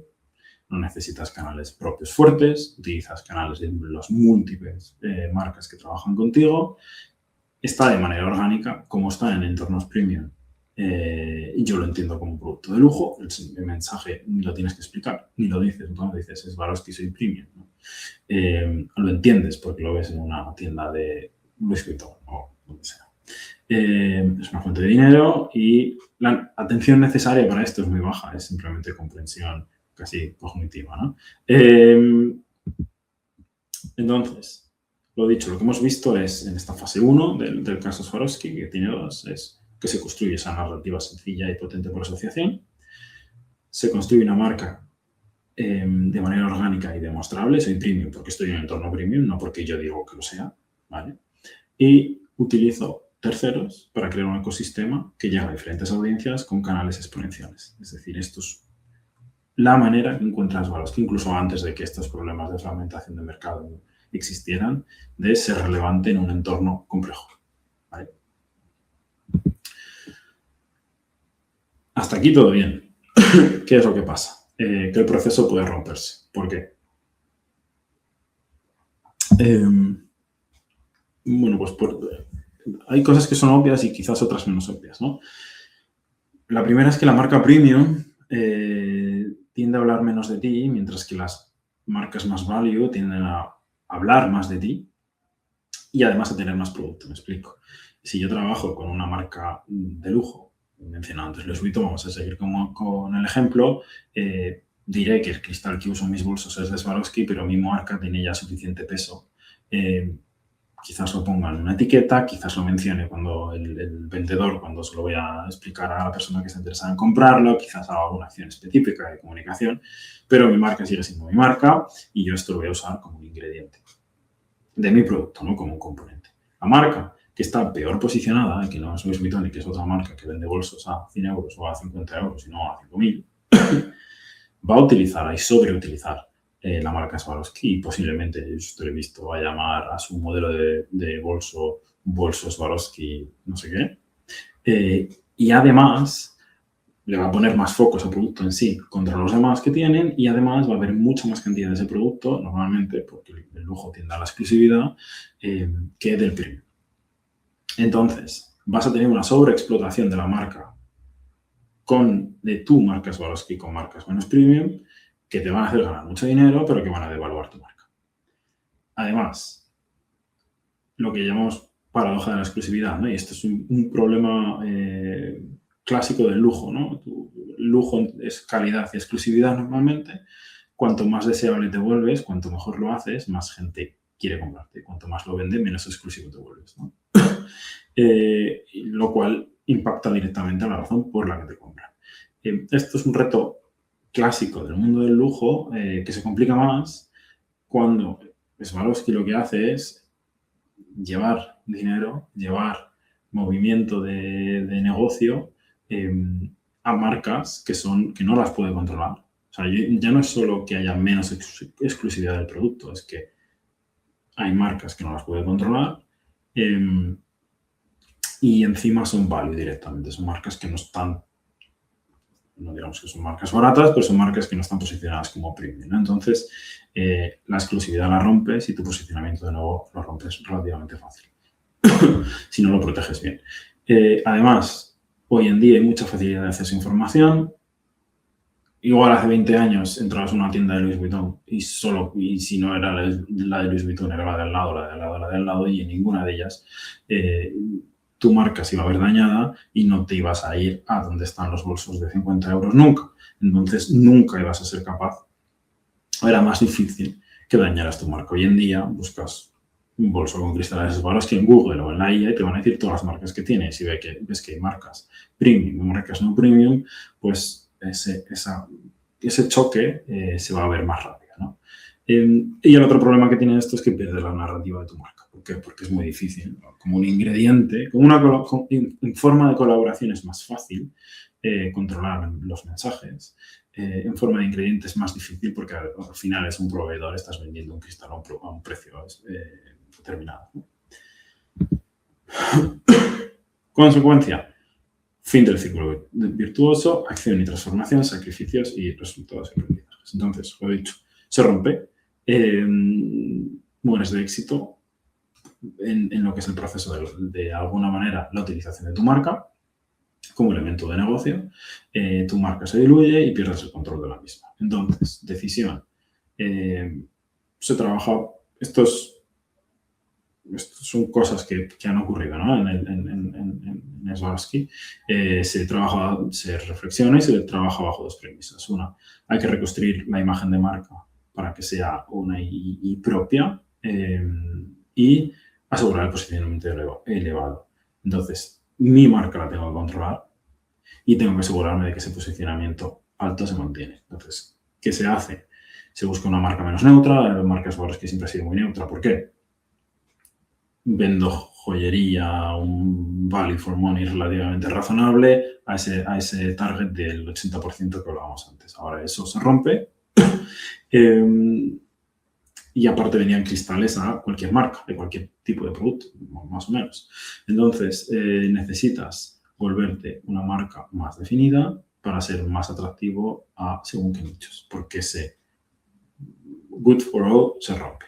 no necesitas canales propios fuertes, utilizas canales de las múltiples marcas que trabajan contigo, está de manera orgánica, como está en entornos premium. Y yo lo entiendo como un producto de lujo, el mensaje ni lo tienes que explicar, ni lo dices, no dices, es Swarovski, soy premium, ¿no? Lo entiendes porque lo ves en una tienda de Louis Vuitton o donde sea. Es una fuente de dinero y la atención necesaria para esto es muy baja, es simplemente comprensión casi cognitiva, ¿no? Entonces, lo dicho, lo que hemos visto es en esta fase 1 del caso Swarovski, que tiene dos, es que se construye esa narrativa sencilla y potente por asociación, se construye una marca de manera orgánica y demostrable, soy premium porque estoy en un entorno premium, no porque yo digo que lo sea, ¿vale? y utilizo terceros para crear un ecosistema que llega a diferentes audiencias con canales exponenciales. Es decir, esto es la manera que encuentras valores, que incluso antes de que estos problemas de fragmentación de mercado existieran, de ser relevante en un entorno complejo. ¿Vale? Hasta aquí todo bien. ¿Qué es lo que pasa? Que el proceso puede romperse. ¿Por qué? Bueno, pues hay cosas que son obvias y quizás otras menos obvias, ¿no? La primera es que la marca premium tiende a hablar menos de ti, mientras que las marcas más value tienden a hablar más de ti y además a tener más producto, me explico. Si yo trabajo con una marca de lujo, mencionado antes Louis Vuitton, vamos a seguir con el ejemplo, diré que el cristal que uso en mis bolsos es de Swarovski, pero mi marca tiene ya suficiente peso. Quizás lo ponga en una etiqueta, quizás lo mencione cuando el vendedor, cuando se lo voy a explicar a la persona que está interesada en comprarlo, quizás haga alguna acción específica de comunicación, pero mi marca sigue siendo mi marca y yo esto lo voy a usar como un ingrediente de mi producto, no como un componente. La marca que está peor posicionada, que no es Louis Vuitton y que es otra marca que vende bolsos a 100 euros o a 50 euros y no a 5.000, va a utilizar y sobreutilizar la marca Swarovski y posiblemente, yo esto lo he visto, va a llamar a su modelo de bolso Swarovski, no sé qué. Y además le va a poner más foco a ese producto en sí contra los demás que tienen y además va a haber mucha más cantidad de ese producto, normalmente porque el lujo tiende a la exclusividad, que del premium. Entonces, vas a tener una sobreexplotación de la marca de tu marca Swarovski con marcas menos premium, que te van a hacer ganar mucho dinero, pero que van a devaluar tu marca. Además, lo que llamamos paradoja de la exclusividad, ¿no? Y esto es un problema clásico del lujo, ¿no? El lujo es calidad y exclusividad normalmente. Cuanto más deseable te vuelves, cuanto mejor lo haces, más gente quiere comprarte. Cuanto más lo vende, menos exclusivo te vuelves, ¿no? Lo cual impacta directamente a la razón por la que te compran. Esto es un reto clásico del mundo del lujo que se complica más cuando Swarovski lo que hace es llevar dinero, llevar movimiento de negocio a marcas que no las puede controlar. O sea, ya no es solo que haya menos exclusividad del producto, es que hay marcas que no las puede controlar y encima son value directamente. Son marcas que no están, no digamos que son marcas baratas, pero son marcas que no están posicionadas como premium, ¿no? Entonces, la exclusividad la rompes y tu posicionamiento de nuevo lo rompes relativamente fácil. Si no lo proteges bien. Además, hoy en día hay mucha facilidad de acceso a información. Igual hace 20 años entrabas a una tienda de Louis Vuitton y si no era la de Louis Vuitton, era la del lado, la del lado, la del lado, y en ninguna de ellas tu marca se iba a ver dañada y no te ibas a ir a donde están los bolsos de 50 euros nunca. Entonces, nunca ibas a ser capaz. Era más difícil que dañaras tu marca. Hoy en día buscas un bolso con cristales Swarovski en Google o en la IA y te van a decir todas las marcas que tienes. Si ves que hay marcas premium y marcas no premium, pues ese choque se va a ver más rápido, ¿no? Y el otro problema que tiene esto es que pierdes la narrativa de tu marca. ¿Por qué? Porque es muy difícil, ¿no? Como un ingrediente, en forma de colaboración es más fácil controlar los mensajes. En forma de ingrediente es más difícil porque al final es un proveedor, estás vendiendo un cristal a un precio determinado, ¿no? Consecuencia, fin del ciclo virtuoso, acción y transformación, sacrificios y resultados y aprendizajes. Entonces, lo he dicho, se rompe, mueres de éxito en lo que es el proceso de alguna manera la utilización de tu marca como elemento de negocio, tu marca se diluye y pierdes el control de la misma. Entonces, decisión. Se trabaja, estos son cosas que han ocurrido, ¿no? En Swarovski. Se reflexiona y se trabaja bajo dos premisas. Una, hay que reconstruir la imagen de marca para que sea una y propia y asegurar el posicionamiento elevado. Entonces, mi marca la tengo que controlar y tengo que asegurarme de que ese posicionamiento alto se mantiene. Entonces, ¿qué se hace? Se busca una marca menos neutra. La marca Swarovski siempre ha sido muy neutra. ¿Por qué? vendo joyería, un value for money relativamente razonable a ese target del 80% que hablábamos antes. Ahora eso se rompe. Y aparte venían cristales a cualquier marca, de cualquier tipo de producto, más o menos. Entonces, necesitas volverte una marca más definida para ser más atractivo a según qué nichos, porque ese good for all se rompe,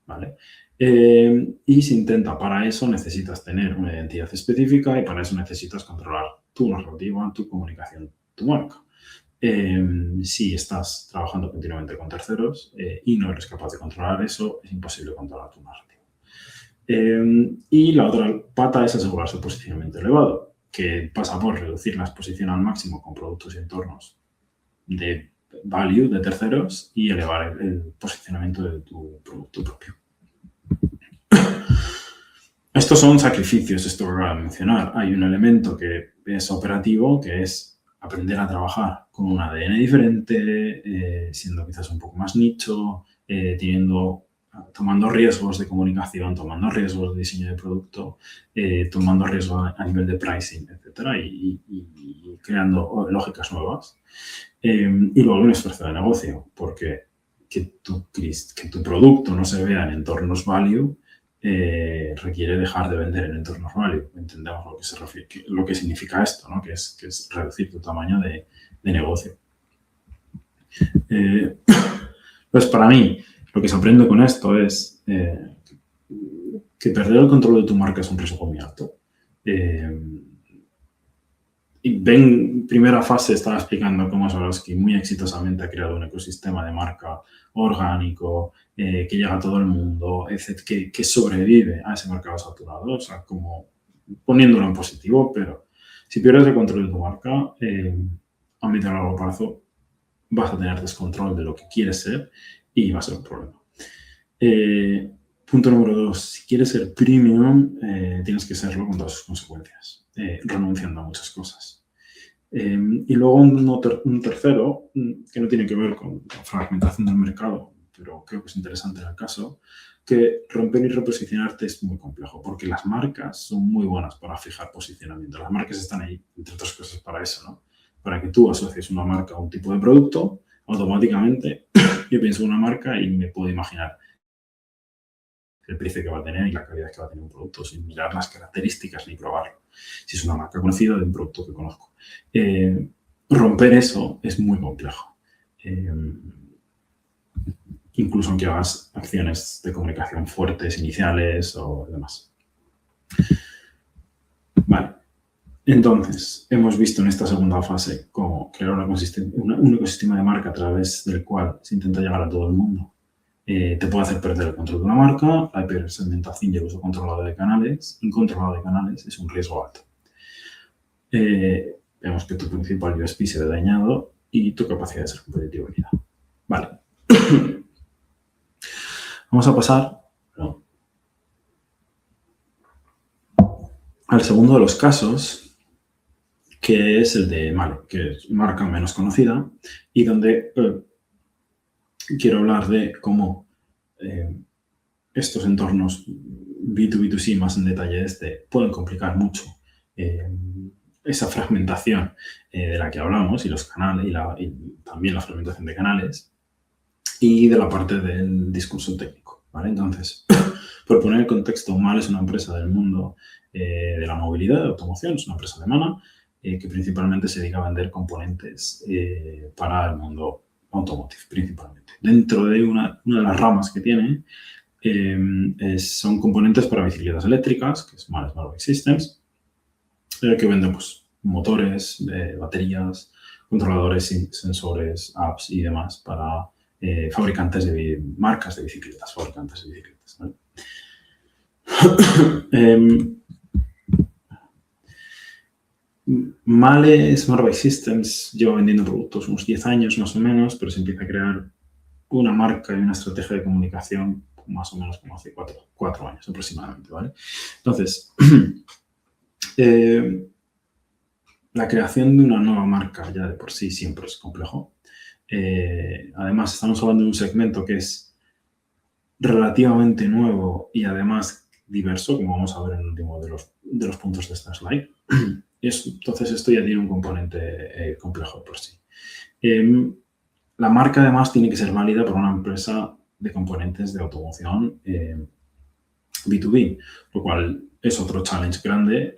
¿vale? Y se intenta, para eso necesitas tener una identidad específica y para eso necesitas controlar tu narrativa, tu comunicación, tu marca. Si estás trabajando continuamente con terceros y no eres capaz de controlar eso, es imposible controlar tu narrativa. Y la otra pata es asegurarse el posicionamiento elevado, que pasa por reducir la exposición al máximo con productos y entornos de value de terceros y elevar el posicionamiento de tu producto propio. Estos son sacrificios, esto que acabo de mencionar. Hay un elemento que es operativo, que es aprender a trabajar con un ADN diferente, siendo quizás un poco más nicho, tomando riesgos de comunicación, tomando riesgos de diseño de producto, tomando riesgos a nivel de pricing, etcétera, y creando lógicas nuevas. Y luego un esfuerzo de negocio, porque que tu producto no se vea en entornos value requiere dejar de vender en entornos value. Entendemos lo que significa esto, ¿no? que es reducir tu tamaño de negocio. Pues para mí, lo que se aprende con esto es que perder el control de tu marca es un riesgo muy alto. Y primera fase estaba explicando cómo Swarovski muy exitosamente ha creado un ecosistema de marca orgánico, que llega a todo el mundo, que sobrevive a ese mercado saturado, o sea, como poniéndolo en positivo, pero si pierdes el control de tu marca, a medio y largo plazo vas a tener descontrol de lo que quieres ser y va a ser un problema. Punto número 2, si quieres ser premium, tienes que serlo con todas sus consecuencias, renunciando a muchas cosas. Y luego un tercero, que no tiene que ver con la fragmentación del mercado, pero creo que es interesante en el caso, que romper y reposicionarte es muy complejo, porque las marcas son muy buenas para fijar posicionamiento. Las marcas están ahí, entre otras cosas, para eso, ¿no? Para que tú asocies una marca a un tipo de producto, automáticamente yo pienso en una marca y me puedo imaginar el precio que va a tener y la calidad que va a tener un producto, sin mirar las características ni probarlo. Si es una marca conocida de un producto que conozco. Romper eso es muy complejo. Incluso aunque hagas acciones de comunicación fuertes, iniciales o demás. Vale. Entonces, hemos visto en esta segunda fase cómo crear un ecosistema de marca a través del cual se intenta llegar a todo el mundo. Te puede hacer perder el control de una marca, la hipersegmentación y el uso incontrolado de canales es un riesgo alto. Vemos que tu principal USP se ve dañado y tu capacidad de ser competitivo herida. Vale. Vamos a pasar al segundo de los casos, que es el de Male, que es marca menos conocida y donde quiero hablar de cómo estos entornos B2B2C más en detalle pueden complicar mucho esa fragmentación de la que hablamos y los canales y también la fragmentación de canales y de la parte del discurso técnico, ¿vale? Entonces, por poner el contexto, Male es una empresa del mundo de la movilidad, de automoción, es una empresa alemana que principalmente se dedica a vender componentes para el mundo automotive, principalmente. Dentro de una de las ramas que tiene son componentes para bicicletas eléctricas, que es Male Smart Bike Systems, que venden pues, motores, baterías, controladores, sensores, apps y demás para fabricantes de marcas de bicicletas, ¿vale? Male Smart Bike Systems lleva vendiendo productos unos 10 años más o menos, pero se empieza a crear una marca y una estrategia de comunicación más o menos como hace 4 años aproximadamente, ¿vale? Entonces, la creación de una nueva marca ya de por sí siempre es complejo. Además, estamos hablando de un segmento que es relativamente nuevo y además diverso, como vamos a ver en el último de los puntos de esta slide. Entonces, esto ya tiene un componente complejo por sí. La marca, además, tiene que ser válida por una empresa de componentes de automoción B2B, lo cual es otro challenge grande,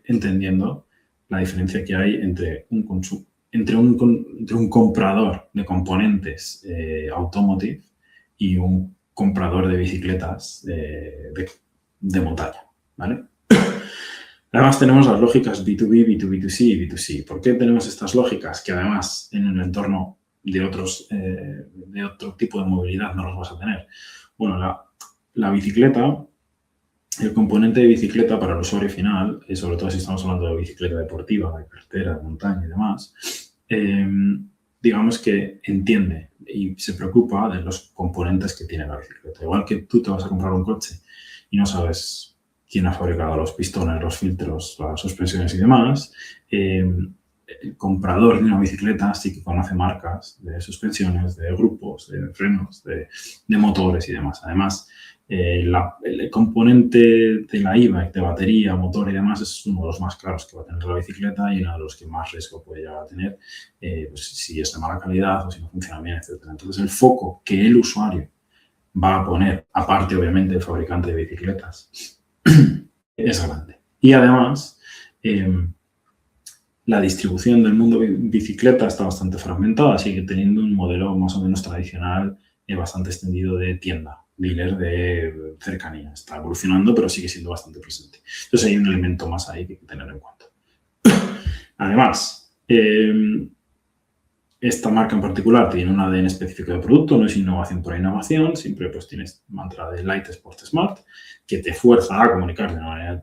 entendiendo la diferencia que hay entre un comprador de componentes automotive y un comprador de bicicletas de montaña, ¿vale? Además, tenemos las lógicas B2B, B2B2C y B2C. ¿Por qué tenemos estas lógicas? Que además, en el entorno de otro tipo de movilidad no los vas a tener. Bueno, la bicicleta, el componente de bicicleta para el usuario final, sobre todo si estamos hablando de bicicleta deportiva, de carretera, de montaña y demás, digamos que entiende y se preocupa de los componentes que tiene la bicicleta. Igual que tú te vas a comprar un coche y no sabes quién ha fabricado los pistones, los filtros, las suspensiones y demás, el comprador de una bicicleta sí que conoce marcas de suspensiones, de grupos, de frenos, de motores y demás. Además, el componente de la e-bike, de batería, motor y demás, es uno de los más caros que va a tener la bicicleta y uno de los que más riesgo puede llegar a tener, pues, si es de mala calidad o si no funciona bien, etc. Entonces, el foco que el usuario va a poner, aparte, obviamente, el fabricante de bicicletas, es grande. Y además, la distribución del mundo bicicleta está bastante fragmentada, sigue teniendo un modelo más o menos tradicional, bastante extendido de tienda, dealer de cercanía. Está evolucionando, pero sigue siendo bastante presente. Entonces, hay un elemento más ahí que hay que tener en cuenta. Además, esta marca en particular tiene un ADN específico de producto, no es innovación por innovación, siempre pues tienes mantra de Light Sport Smart, que te fuerza a comunicar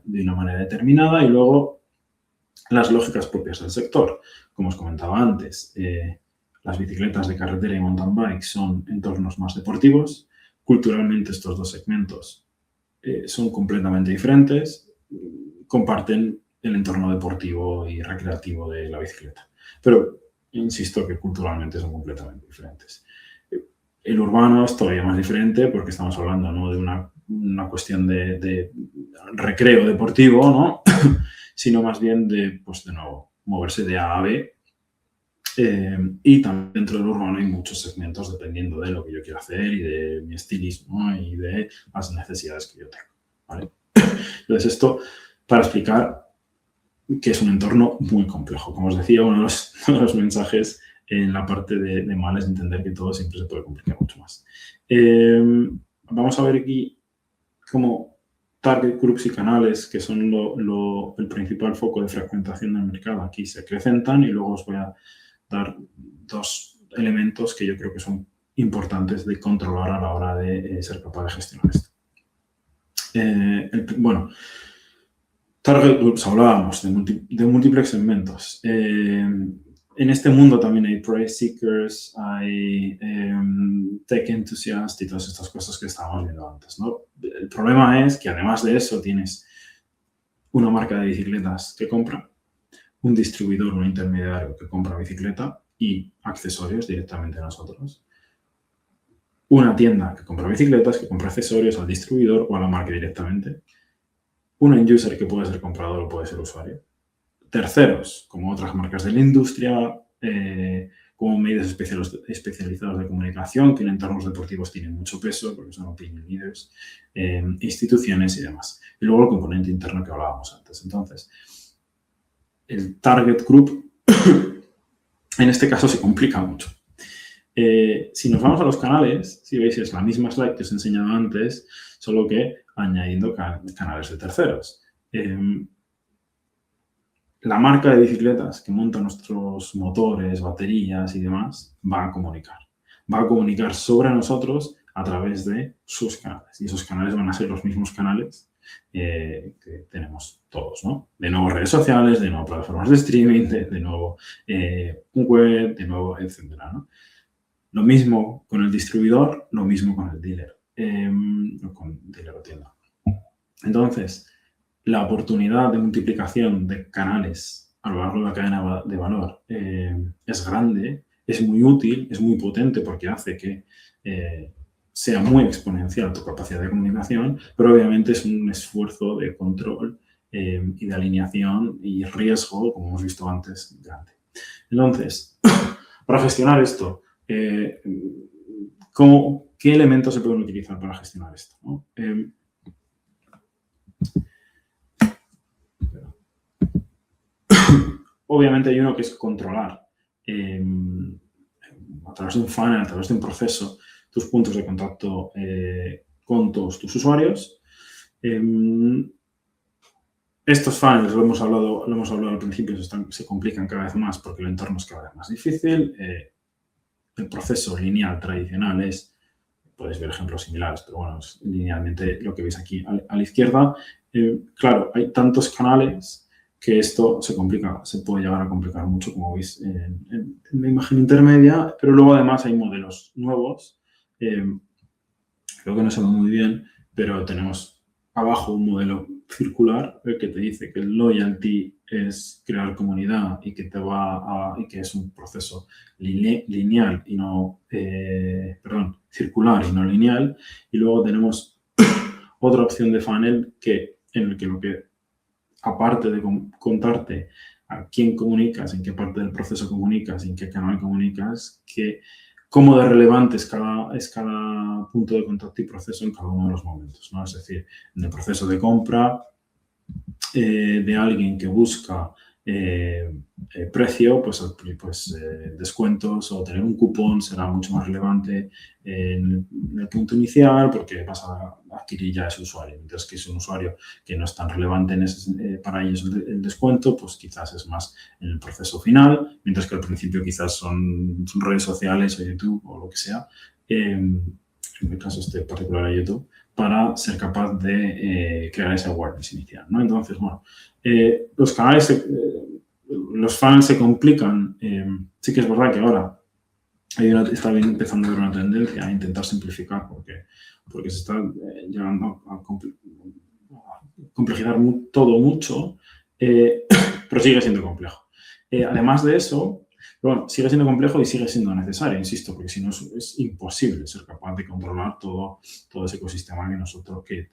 de una manera determinada, y luego las lógicas propias del sector. Como os comentaba antes, las bicicletas de carretera y mountain bike son entornos más deportivos. Culturalmente estos dos segmentos son completamente diferentes, comparten el entorno deportivo y recreativo de la bicicleta. Pero insisto que culturalmente son completamente diferentes. El urbano es todavía más diferente porque estamos hablando, ¿no?, de una cuestión de recreo deportivo, ¿no? Sino más bien de nuevo, moverse de A a B. Y también dentro del urbano hay muchos segmentos dependiendo de lo que yo quiero hacer y de mi estilismo y de las necesidades que yo tengo, ¿vale? Entonces, esto para explicar que es un entorno muy complejo. Como os decía, uno de los mensajes en la parte de mal es entender que todo siempre se puede complicar mucho más. Vamos a ver aquí cómo target groups y canales, que son el principal foco de fragmentación del mercado, aquí se acrecentan, y luego os voy a dar dos elementos que yo creo que son importantes de controlar a la hora de ser capaz de gestionar esto. Target groups, hablábamos de múltiples segmentos. En este mundo también hay price seekers, hay tech enthusiasts y todas estas cosas que estábamos viendo antes, ¿no? El problema es que además de eso tienes una marca de bicicletas que compra, un distribuidor, un intermediario que compra bicicleta y accesorios directamente a nosotros, una tienda que compra bicicletas, que compra accesorios al distribuidor o a la marca directamente, un end user que puede ser comprador o puede ser usuario, terceros, como otras marcas de la industria, como medios especializados de comunicación, que en entornos deportivos tienen mucho peso, porque son opinion leaders, instituciones y demás. Y luego el componente interno que hablábamos antes. Entonces, el target group, en este caso, se complica mucho. Si nos vamos a los canales, si veis, es la misma slide que os he enseñado antes, solo que añadiendo canales de terceros. La marca de bicicletas que monta nuestros motores, baterías y demás va a comunicar. Va a comunicar sobre nosotros a través de sus canales. Y esos canales van a ser los mismos canales que tenemos todos, ¿no? De nuevo redes sociales, de nuevo plataformas de streaming, de nuevo un web, de nuevo, etcétera, ¿no? Lo mismo con el distribuidor, lo mismo con el dealer, con dealer o tienda. Entonces, la oportunidad de multiplicación de canales a lo largo de la cadena de valor es grande, es muy útil, es muy potente porque hace que sea muy exponencial tu capacidad de comunicación, pero obviamente es un esfuerzo de control y de alineación y riesgo, como hemos visto antes, grande. Entonces, para gestionar esto, ¿qué elementos se pueden utilizar para gestionar esto, ¿no? Obviamente hay uno que es controlar a través de un funnel, a través de un proceso, tus puntos de contacto con todos tus usuarios. Estos funnels, lo hemos hablado al principio, se complican cada vez más porque el entorno es cada vez más difícil. El proceso lineal tradicional podéis ver ejemplos similares, pero bueno, es linealmente lo que veis aquí a la izquierda. Claro, hay tantos canales que esto se puede llegar a complicar mucho, como veis en la imagen intermedia, pero luego además hay modelos nuevos. Creo que no se ve muy bien, pero tenemos abajo un modelo circular que te dice que el loyalty es crear comunidad y que y que es un proceso lineal y no, circular y no lineal. Y luego tenemos otra opción de funnel en el que lo que, aparte de contarte a quién comunicas, en qué parte del proceso comunicas, en qué canal comunicas, cómo de relevante es cada punto de contacto y proceso en cada uno de los momentos, ¿no? Es decir, en el proceso de compra de alguien que busca precio, pues descuentos o tener un cupón será mucho más relevante en el punto inicial porque vas a adquirir ya ese usuario. Mientras que es un usuario que no es tan relevante para ellos el descuento, pues quizás es más en el proceso final, mientras que al principio quizás son redes sociales o YouTube o lo que sea. En mi caso particular a YouTube, para ser capaz de crear ese awareness inicial, ¿no? Entonces, bueno, los canales, los funnels se complican. Sí que es verdad que ahora está empezando a haber una tendencia a intentar simplificar porque se está llegando a complejizar todo mucho, pero sigue siendo complejo. Además de eso, bueno, sigue siendo complejo y sigue siendo necesario, insisto, porque si no es imposible ser capaz de controlar todo ese ecosistema que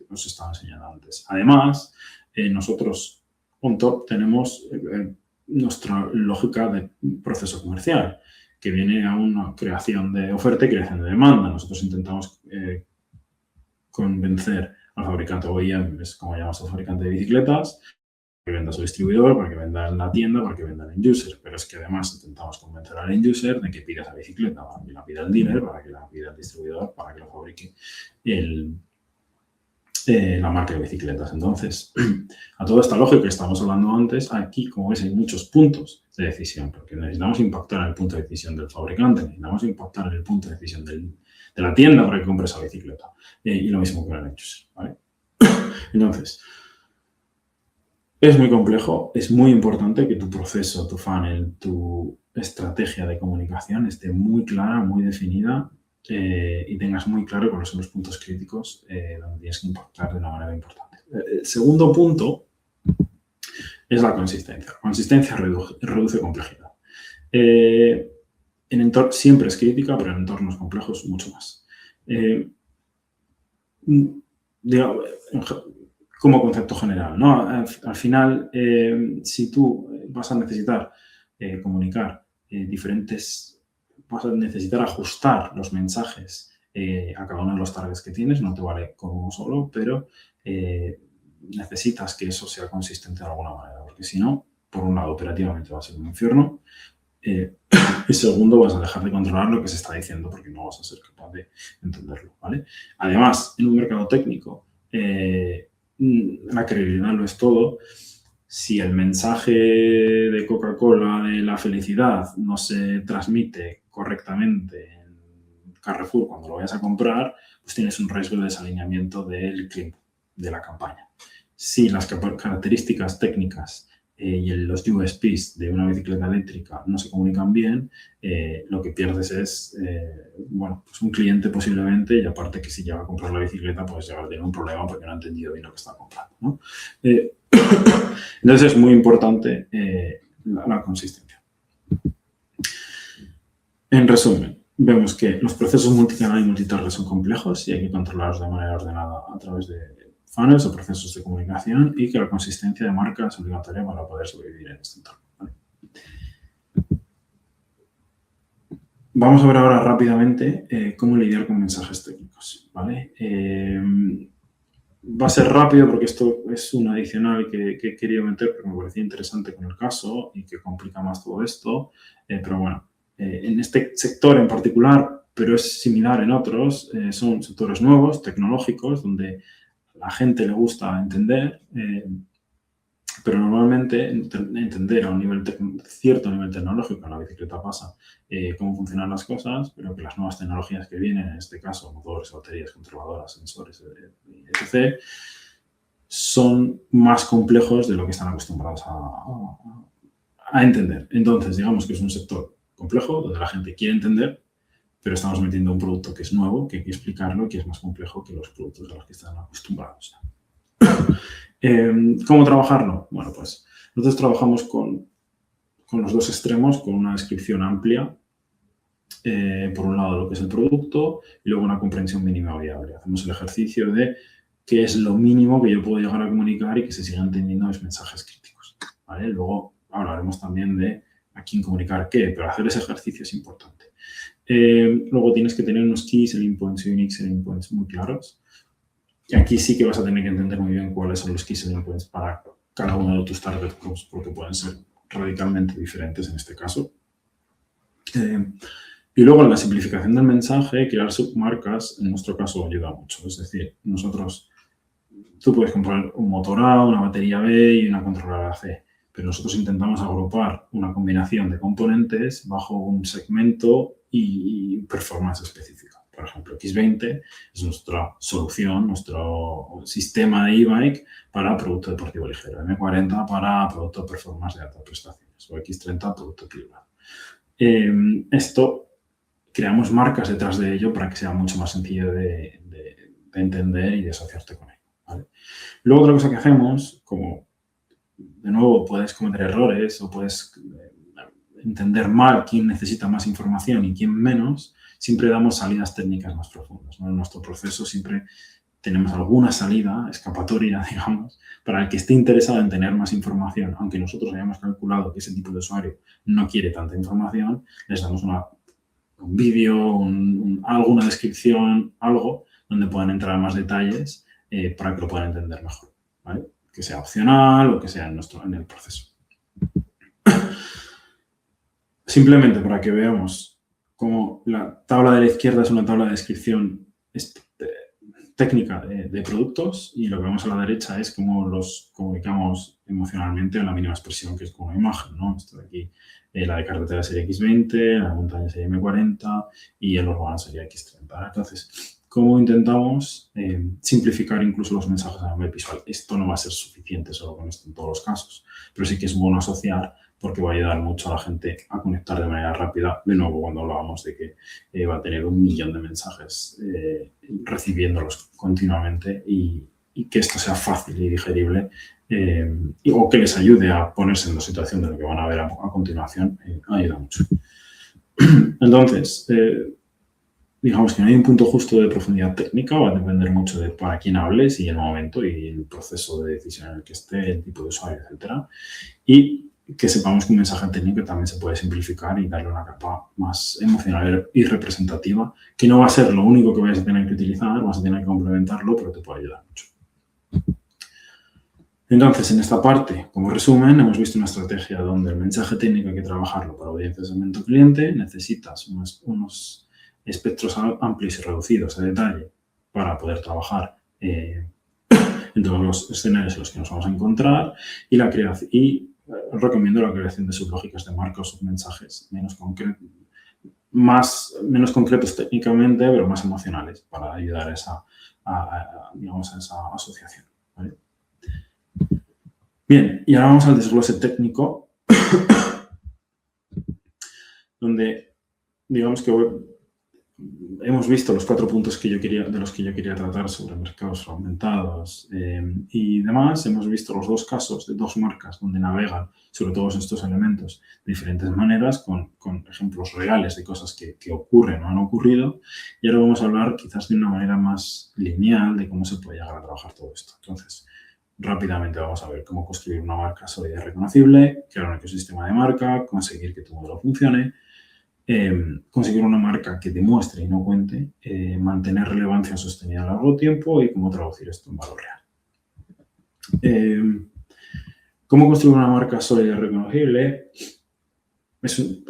nos estaba enseñando antes. Además, nosotros, on top, tenemos nuestra lógica de proceso comercial, que viene a una creación de oferta y creación de demanda. Nosotros intentamos convencer al fabricante OEM, es como llamamos al fabricante de bicicletas, que venda a su distribuidor, para que venda en la tienda, para que venda al end user. Pero es que además intentamos convencer al end user de que pida esa bicicleta, para que la pida el dealer, para que la pida el distribuidor, para que lo fabrique la marca de bicicletas. Entonces, a toda esta lógica que estamos hablando antes, aquí, como veis, hay muchos puntos de decisión, porque necesitamos impactar en el punto de decisión del fabricante, necesitamos impactar en el punto de decisión de la tienda para que compre esa bicicleta. Y lo mismo con el end user, ¿vale? Entonces, es muy complejo, es muy importante que tu proceso, tu funnel, tu estrategia de comunicación esté muy clara, muy definida y tengas muy claro cuáles son los puntos críticos donde tienes que impactar de una manera importante. El segundo punto es la consistencia. La consistencia reduce complejidad. Siempre es crítica, pero en entornos complejos mucho más. Como concepto general, ¿no? Al final, si tú vas a necesitar comunicar vas a necesitar ajustar los mensajes a cada uno de los targets que tienes, no te vale con uno solo, pero necesitas que eso sea consistente de alguna manera, porque si no, por un lado, operativamente va a ser un infierno, y segundo, vas a dejar de controlar lo que se está diciendo porque no vas a ser capaz de entenderlo, ¿vale? Además, en un mercado técnico, la credibilidad lo es todo. Si el mensaje de Coca-Cola de la felicidad no se transmite correctamente en Carrefour cuando lo vayas a comprar, pues tienes un riesgo de desalineamiento del clip de la campaña. Si las características técnicas y los USPs de una bicicleta eléctrica no se comunican bien, lo que pierdes es pues un cliente posiblemente, y aparte que si llega a comprar la bicicleta pues ya va a tener un problema porque no ha entendido bien lo que está comprando, ¿no? Entonces es muy importante la consistencia. En resumen, vemos que los procesos multicanal y multitarget son complejos y hay que controlarlos de manera ordenada a través de funnels o procesos de comunicación y que la consistencia de marca es obligatoria para poder sobrevivir en este entorno. ¿Vale? Vamos a ver ahora rápidamente cómo lidiar con mensajes técnicos. ¿Vale? Va a ser rápido porque esto es un adicional que he querido meter porque me parecía interesante con el caso y que complica más todo esto. Pero bueno, en este sector en particular, pero es similar en otros, son sectores nuevos, tecnológicos, donde a la gente le gusta entender, pero normalmente entender a un cierto nivel tecnológico, en la bicicleta pasa, cómo funcionan las cosas, pero que las nuevas tecnologías que vienen, en este caso, motores, baterías, controladoras, sensores, etc., son más complejos de lo que están acostumbrados a entender. Entonces, digamos que es un sector complejo, donde la gente quiere entender, pero estamos metiendo un producto que es nuevo, que hay que explicarlo y que es más complejo que los productos a los que están acostumbrados. ¿Cómo trabajarlo? Bueno, pues nosotros trabajamos con los dos extremos, con una descripción amplia, por un lado lo que es el producto y luego una comprensión mínima viable. Hacemos el ejercicio de qué es lo mínimo que yo puedo llegar a comunicar y que se sigan entendiendo los mensajes críticos. ¿Vale? Luego hablaremos también de a quién comunicar qué, pero hacer ese ejercicio es importante. Luego tienes que tener unos key selling points y unique selling points muy claros. Y aquí sí que vas a tener que entender muy bien cuáles son los key selling points para cada uno de tus target groups, porque pueden ser radicalmente diferentes en este caso. Y luego en la simplificación del mensaje, crear submarcas, en nuestro caso ayuda mucho. Es decir, tú puedes comprar un motor A, una batería B y una controladora C, pero nosotros intentamos agrupar una combinación de componentes bajo un segmento y performance específica. Por ejemplo, X20 es nuestra solución, nuestro sistema de e-bike para producto deportivo ligero, M40 para producto de performance de altas prestaciones o X30 producto equilibrado. Esto creamos marcas detrás de ello para que sea mucho más sencillo de entender y de asociarte con ello. ¿Vale? Luego, otra cosa que hacemos, como de nuevo puedes cometer errores o puedes entender mal quién necesita más información y quién menos, siempre damos salidas técnicas más profundas, ¿no? En nuestro proceso siempre tenemos alguna salida, escapatoria, digamos, para el que esté interesado en tener más información, aunque nosotros hayamos calculado que ese tipo de usuario no quiere tanta información, les damos un vídeo, alguna descripción, algo donde puedan entrar más detalles para que lo puedan entender mejor, ¿vale? Que sea opcional o que sea en el proceso. Simplemente para que veamos cómo la tabla de la izquierda es una tabla de descripción técnica de productos y lo que vemos a la derecha es cómo los comunicamos emocionalmente en la mínima expresión, que es como una imagen, ¿no? Esto de aquí, la de carretera sería X20, la de montaña sería M40 y el urbano sería X30. Entonces, ¿cómo intentamos simplificar incluso los mensajes a nivel visual? Esto no va a ser suficiente solo con esto en todos los casos, pero sí que es bueno asociar porque va a ayudar mucho a la gente a conectar de manera rápida. De nuevo, cuando hablábamos de que va a tener 1 millón de mensajes recibiéndolos continuamente y que esto sea fácil y digerible o que les ayude a ponerse en la situación de lo que van a ver a continuación, ayuda mucho. Entonces, digamos que no hay un punto justo de profundidad técnica, va a depender mucho de para quién hables y el momento y el proceso de decisión en el que esté, el tipo de usuario, etc. Y que sepamos que un mensaje técnico también se puede simplificar y darle una capa más emocional y representativa, que no va a ser lo único que vayas a tener que utilizar, vas a tener que complementarlo, pero te puede ayudar mucho. Entonces, en esta parte, como resumen, hemos visto una estrategia donde el mensaje técnico hay que trabajarlo para audiencia de segmento cliente, necesitas unos espectros amplios y reducidos a detalle para poder trabajar en todos los escenarios en los que nos vamos a encontrar y la creación. Recomiendo la creación de sublógicas de marca o submensajes menos concretos técnicamente, pero más emocionales para ayudar a esa asociación. ¿Vale? Bien, y ahora vamos al desglose técnico, donde digamos que hemos visto los 4 puntos de los que yo quería tratar sobre mercados fragmentados y demás. Hemos visto los 2 casos de 2 marcas donde navegan sobre todos estos elementos de diferentes maneras, con ejemplos reales de cosas que ocurren o han ocurrido. Y ahora vamos a hablar quizás de una manera más lineal de cómo se puede llegar a trabajar todo esto. Entonces, rápidamente vamos a ver cómo construir una marca sólida y reconocible, crear un ecosistema de marca, conseguir que tu modelo funcione, conseguir una marca que demuestre y no cuente, mantener relevancia sostenida a largo tiempo y cómo traducir esto en valor real. ¿Cómo construir una marca sólida y reconocible? Esto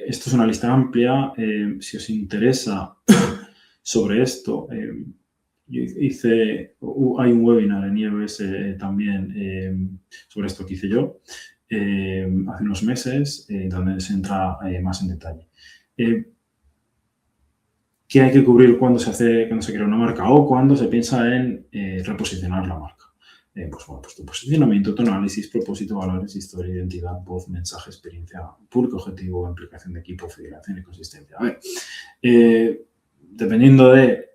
es una lista amplia. Si os interesa sobre esto, hay un webinar en iOS también sobre esto que hice yo hace unos meses, donde se entra más en detalle. ¿Qué hay que cubrir cuando se crea una marca o cuando se piensa en reposicionar la marca? Pues tu posicionamiento, tu análisis, propósito, valores, historia, identidad, voz, mensaje, experiencia, público objetivo, implicación de equipo, federación y consistencia. A ver, dependiendo de...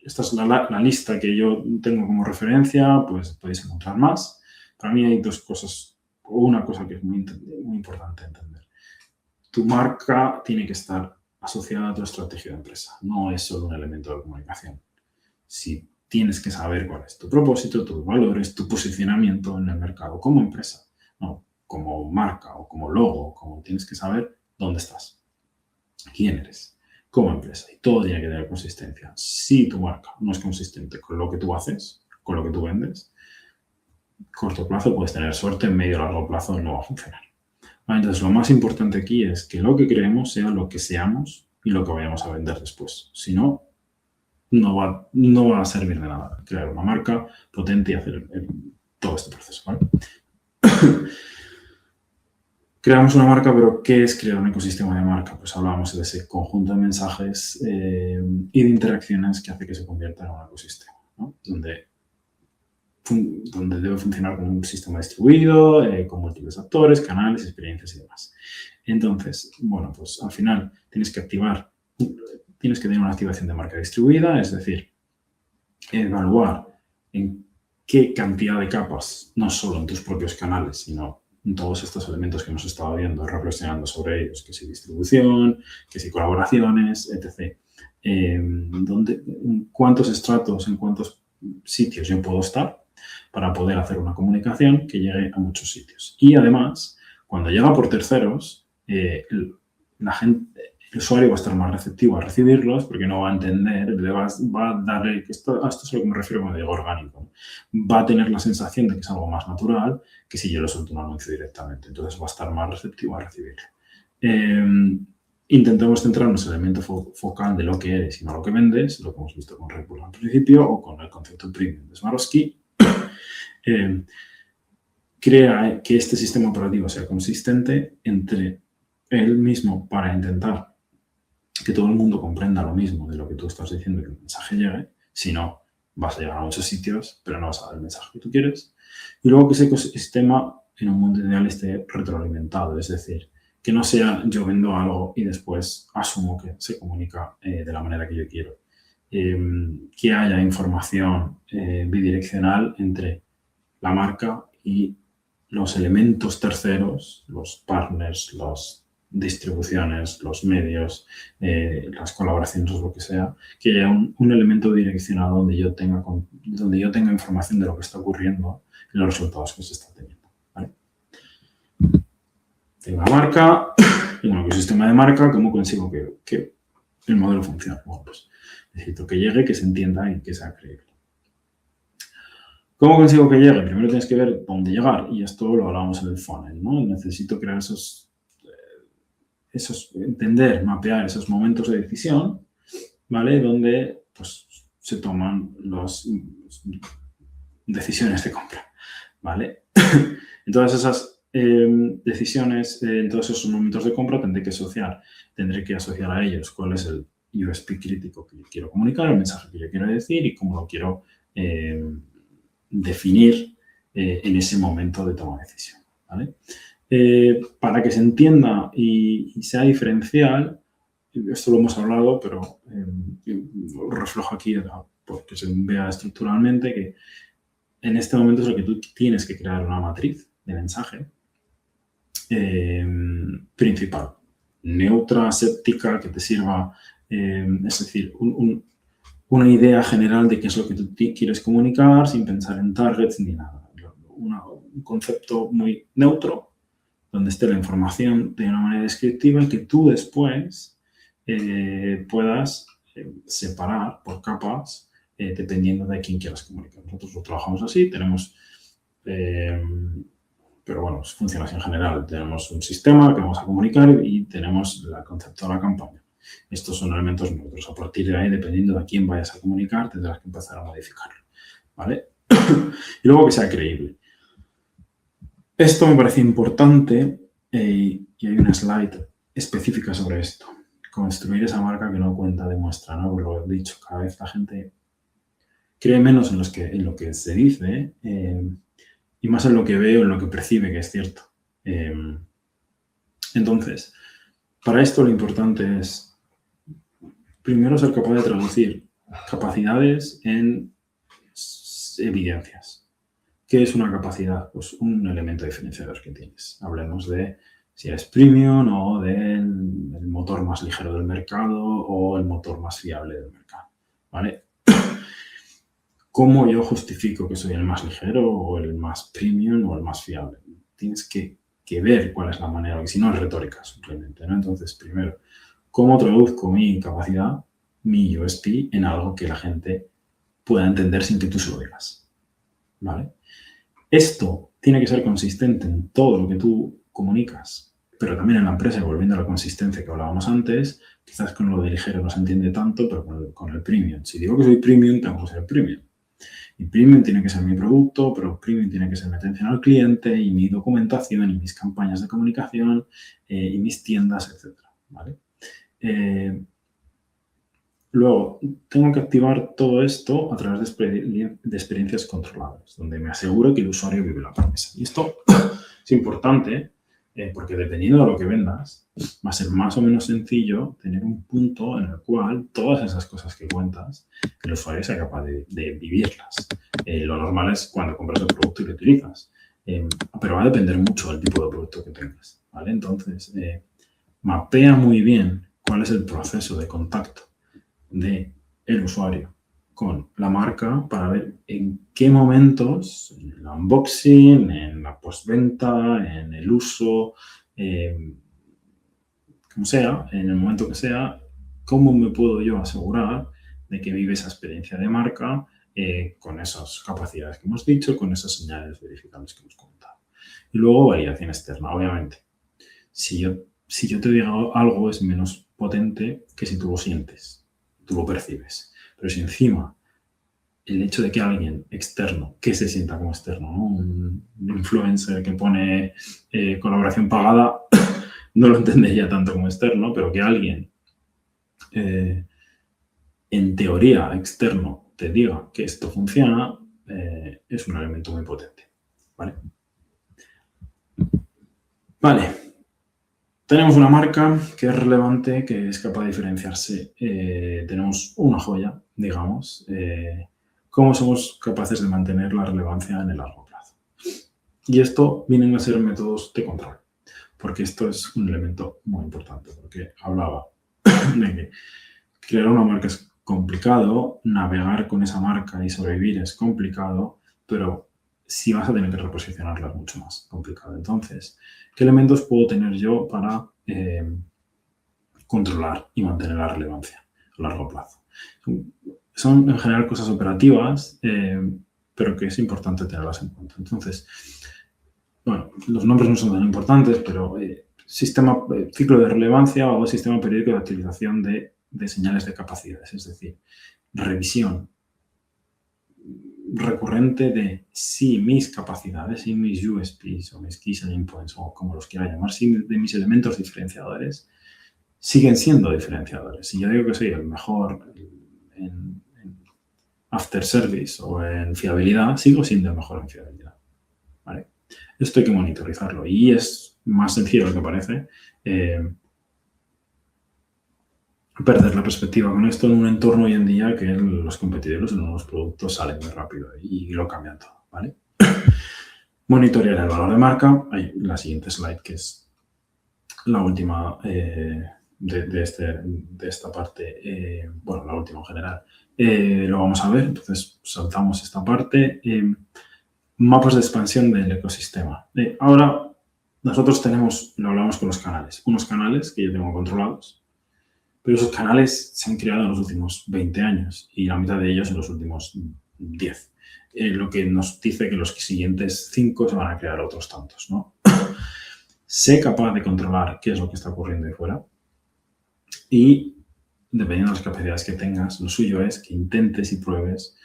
esta es la lista que yo tengo como referencia, pues podéis encontrar más. Para mí hay 2 cosas, o una cosa que es muy importante entender. Tu marca tiene que estar asociada a tu estrategia de empresa. No es solo un elemento de comunicación. Si tienes que saber cuál es tu propósito, tus valores, tu posicionamiento en el mercado como empresa, no como marca o como logo, tienes que saber dónde estás, quién eres como empresa. Y todo tiene que tener consistencia. Si tu marca no es consistente con lo que tú haces, con lo que tú vendes, corto plazo puedes tener suerte, en medio o largo plazo no va a funcionar. Entonces, lo más importante aquí es que lo que creemos sea lo que seamos y lo que vayamos a vender después. Si no, no va a servir de nada crear una marca potente y hacer todo este proceso, ¿vale? Creamos una marca, pero ¿qué es crear un ecosistema de marca? Pues hablábamos de ese conjunto de mensajes y de interacciones que hace que se convierta en un ecosistema, ¿no? Donde debe funcionar como un sistema distribuido, con múltiples actores, canales, experiencias y demás. Entonces, bueno, pues al final tienes que tener una activación de marca distribuida, es decir, evaluar en qué cantidad de capas, no solo en tus propios canales, sino en todos estos elementos que hemos estado viendo, reflexionando sobre ellos, que si distribución, que si colaboraciones, etc. En cuántos estratos, en cuántos sitios yo puedo estar para poder hacer una comunicación que llegue a muchos sitios. Y además, cuando llega por terceros, el usuario va a estar más receptivo a recibirlos porque no va a entender, va a darle, a esto es a lo que me refiero cuando digo orgánico, va a tener la sensación de que es algo más natural que si yo le suelto un anuncio directamente. Entonces va a estar más receptivo a recibirlo. Intentemos centrarnos en el elemento focal de lo que eres y no lo que vendes, lo que hemos visto con Red Bull al principio o con el concepto premium de Swarovski. Crea que este sistema operativo sea consistente entre él mismo para intentar que todo el mundo comprenda lo mismo de lo que tú estás diciendo y que el mensaje llegue. Si no, vas a llegar a muchos sitios, pero no vas a dar el mensaje que tú quieres. Y luego que ese ecosistema en un mundo ideal esté retroalimentado, es decir, que no sea yo vendo algo y después asumo que se comunica de la manera que yo quiero. Que haya información bidireccional entre la marca y los elementos terceros, los partners, las distribuciones, los medios, las colaboraciones o lo que sea, que haya un elemento direccionado donde yo tenga información de lo que está ocurriendo y los resultados que se está teniendo, ¿vale? Tengo una marca, tengo un ecosistema de marca, ¿cómo consigo que el modelo funcione? Bueno, pues necesito que llegue, que se entienda y que sea creíble. ¿Cómo consigo que llegue? Primero tienes que ver dónde llegar y esto lo hablábamos en el funnel, ¿no? Necesito crear entender, mapear esos momentos de decisión, ¿vale? Donde pues, se toman las decisiones de compra, ¿vale? En todas esas decisiones, en todos esos momentos de compra tendré que asociar a ellos cuál es el USP crítico que yo quiero comunicar, el mensaje que yo quiero decir y cómo lo quiero definir en ese momento de toma de decisión, ¿vale? Para que se entienda y sea diferencial, esto lo hemos hablado, pero lo reflejo aquí porque se vea estructuralmente que en este momento es lo que tú tienes que crear una matriz de mensaje principal, neutra, séptica, que te sirva, es decir, una idea general de qué es lo que tú quieres comunicar sin pensar en targets ni nada. Un concepto muy neutro, donde esté la información de una manera descriptiva y que tú después puedas separar por capas dependiendo de quién quieras comunicar. Nosotros lo trabajamos así, tenemos... pero bueno, funciona así en general. Tenemos un sistema que vamos a comunicar y tenemos el concepto de la campaña. Estos son elementos neutros. A partir de ahí, dependiendo de a quién vayas a comunicar, tendrás que empezar a modificarlo, ¿vale? Y luego que sea creíble. Esto me parece importante y hay una slide específica sobre esto. Construir esa marca que no cuenta demuestra, ¿no? Por lo he dicho, cada vez la gente cree menos en lo que se dice y más en lo que ve o en lo que percibe que es cierto. Entonces, para esto lo importante es, primero, ser capaz de traducir capacidades en evidencias. ¿Qué es una capacidad? Pues un elemento diferenciador que tienes. Hablemos de si eres premium o del motor más ligero del mercado o el motor más fiable del mercado, ¿vale? ¿Cómo yo justifico que soy el más ligero o el más premium o el más fiable? Tienes que ver cuál es la manera, porque si no es retórica simplemente, ¿no? Entonces, primero, ¿cómo traduzco mi capacidad, mi USP, en algo que la gente pueda entender sin que tú se lo digas? ¿Vale? Esto tiene que ser consistente en todo lo que tú comunicas, pero también en la empresa, volviendo a la consistencia que hablábamos antes, quizás con lo de ligero no se entiende tanto, pero con el premium. Si digo que soy premium, tengo que ser premium. Y premium tiene que ser mi producto, pero premium tiene que ser mi atención al cliente y mi documentación y mis campañas de comunicación y mis tiendas, etc. ¿Vale? Luego, tengo que activar todo esto a través de experiencias controladas, donde me aseguro que el usuario vive la promesa. Y esto es importante porque dependiendo de lo que vendas, va a ser más o menos sencillo tener un punto en el cual todas esas cosas que cuentas, el usuario sea capaz de vivirlas. Lo normal es cuando compras el producto y lo utilizas, pero va a depender mucho del tipo de producto que tengas, ¿vale? Entonces, mapea muy bien cuál es el proceso de contacto del usuario con la marca para ver en qué momentos, en el unboxing, en la postventa, en el uso, como sea, en el momento que sea, cómo me puedo yo asegurar de que vive esa experiencia de marca con esas capacidades que hemos dicho, con esas señales verificables que hemos comentado. Y luego validación externa, obviamente. Si yo te digo algo es menos potente que si tú lo sientes, tú lo percibes. Pero si encima el hecho de que alguien externo, que se sienta como externo, ¿no? Un influencer que pone colaboración pagada, no lo entendería tanto como externo, pero que alguien, en teoría, externo, te diga que esto funciona, es un elemento muy potente. ¿Vale? Vale. Tenemos una marca que es relevante, que es capaz de diferenciarse. Tenemos una joya, digamos. ¿Cómo somos capaces de mantener la relevancia en el largo plazo? Y esto vienen a ser métodos de control, porque esto es un elemento muy importante, porque hablaba de que crear una marca es complicado, navegar con esa marca y sobrevivir es complicado, pero si vas a tener que reposicionarla es mucho más complicado. Entonces, ¿qué elementos puedo tener yo para controlar y mantener la relevancia a largo plazo? Son en general cosas operativas, pero que es importante tenerlas en cuenta. Entonces, bueno, los nombres no son tan importantes, pero ciclo de relevancia o sistema periódico de actualización de señales de capacidades, es decir, revisión recurrente de si mis capacidades, si mis USPs o mis Key Selling Points o como los quiera llamar, si de mis elementos diferenciadores siguen siendo diferenciadores. Si yo digo que soy el mejor en after service o en fiabilidad, sigo siendo el mejor en fiabilidad. ¿Vale? Esto hay que monitorizarlo y es más sencillo de lo que parece. perder la perspectiva con esto en un entorno hoy en día que los competidores de nuevos productos salen muy rápido y lo cambian todo, ¿vale? Monitorear el valor de marca. Hay la siguiente slide, que es la última de esta parte, bueno, la última en general. Lo vamos a ver, entonces saltamos esta parte. Mapas de expansión del ecosistema. Ahora, nosotros lo hablamos con los canales. Unos canales que yo tengo controlados, pero esos canales se han creado en los últimos 20 años y la mitad de ellos en los últimos 10. Lo que nos dice que los siguientes 5 se van a crear otros tantos, ¿no? Sé capaz de controlar qué es lo que está ocurriendo ahí fuera y, dependiendo de las capacidades que tengas, lo suyo es que intentes y pruebes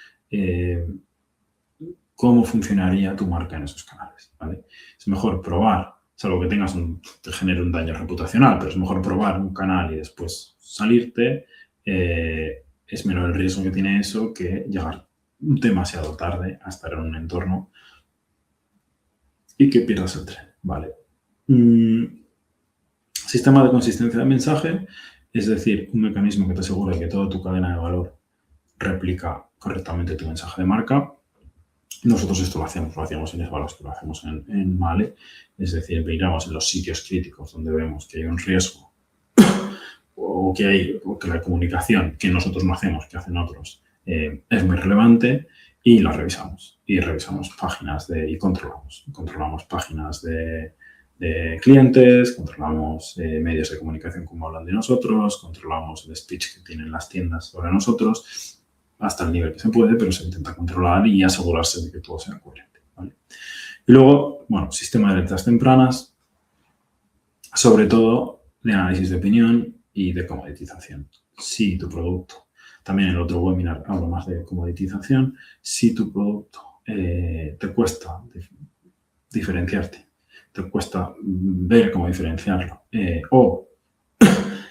cómo funcionaría tu marca en esos canales, ¿vale? Es mejor probar, salvo que te genere un daño reputacional, pero es mejor probar un canal y después salirte. Es menor el riesgo que tiene eso que llegar demasiado tarde a estar en un entorno y que pierdas el tren, ¿vale? Sistema de consistencia de mensaje, es decir, un mecanismo que te asegure que toda tu cadena de valor replica correctamente tu mensaje de marca. Nosotros esto lo hacemos en Esbalos, lo hacemos en Male, es decir, miramos en los sitios críticos donde vemos que hay un riesgo o que la comunicación que nosotros no hacemos, que hacen otros, es muy relevante y la revisamos. Y revisamos páginas y controlamos páginas de clientes, controlamos medios de comunicación como hablan de nosotros, controlamos el speech que tienen las tiendas sobre nosotros, hasta el nivel que se puede, pero se intenta controlar y asegurarse de que todo sea coherente, ¿vale? Y luego, bueno, sistema de alertas tempranas, sobre todo de análisis de opinión y de comoditización. Si tu producto, también en el otro webinar hablo más de comoditización, si tu producto te cuesta diferenciarte, te cuesta ver cómo diferenciarlo, o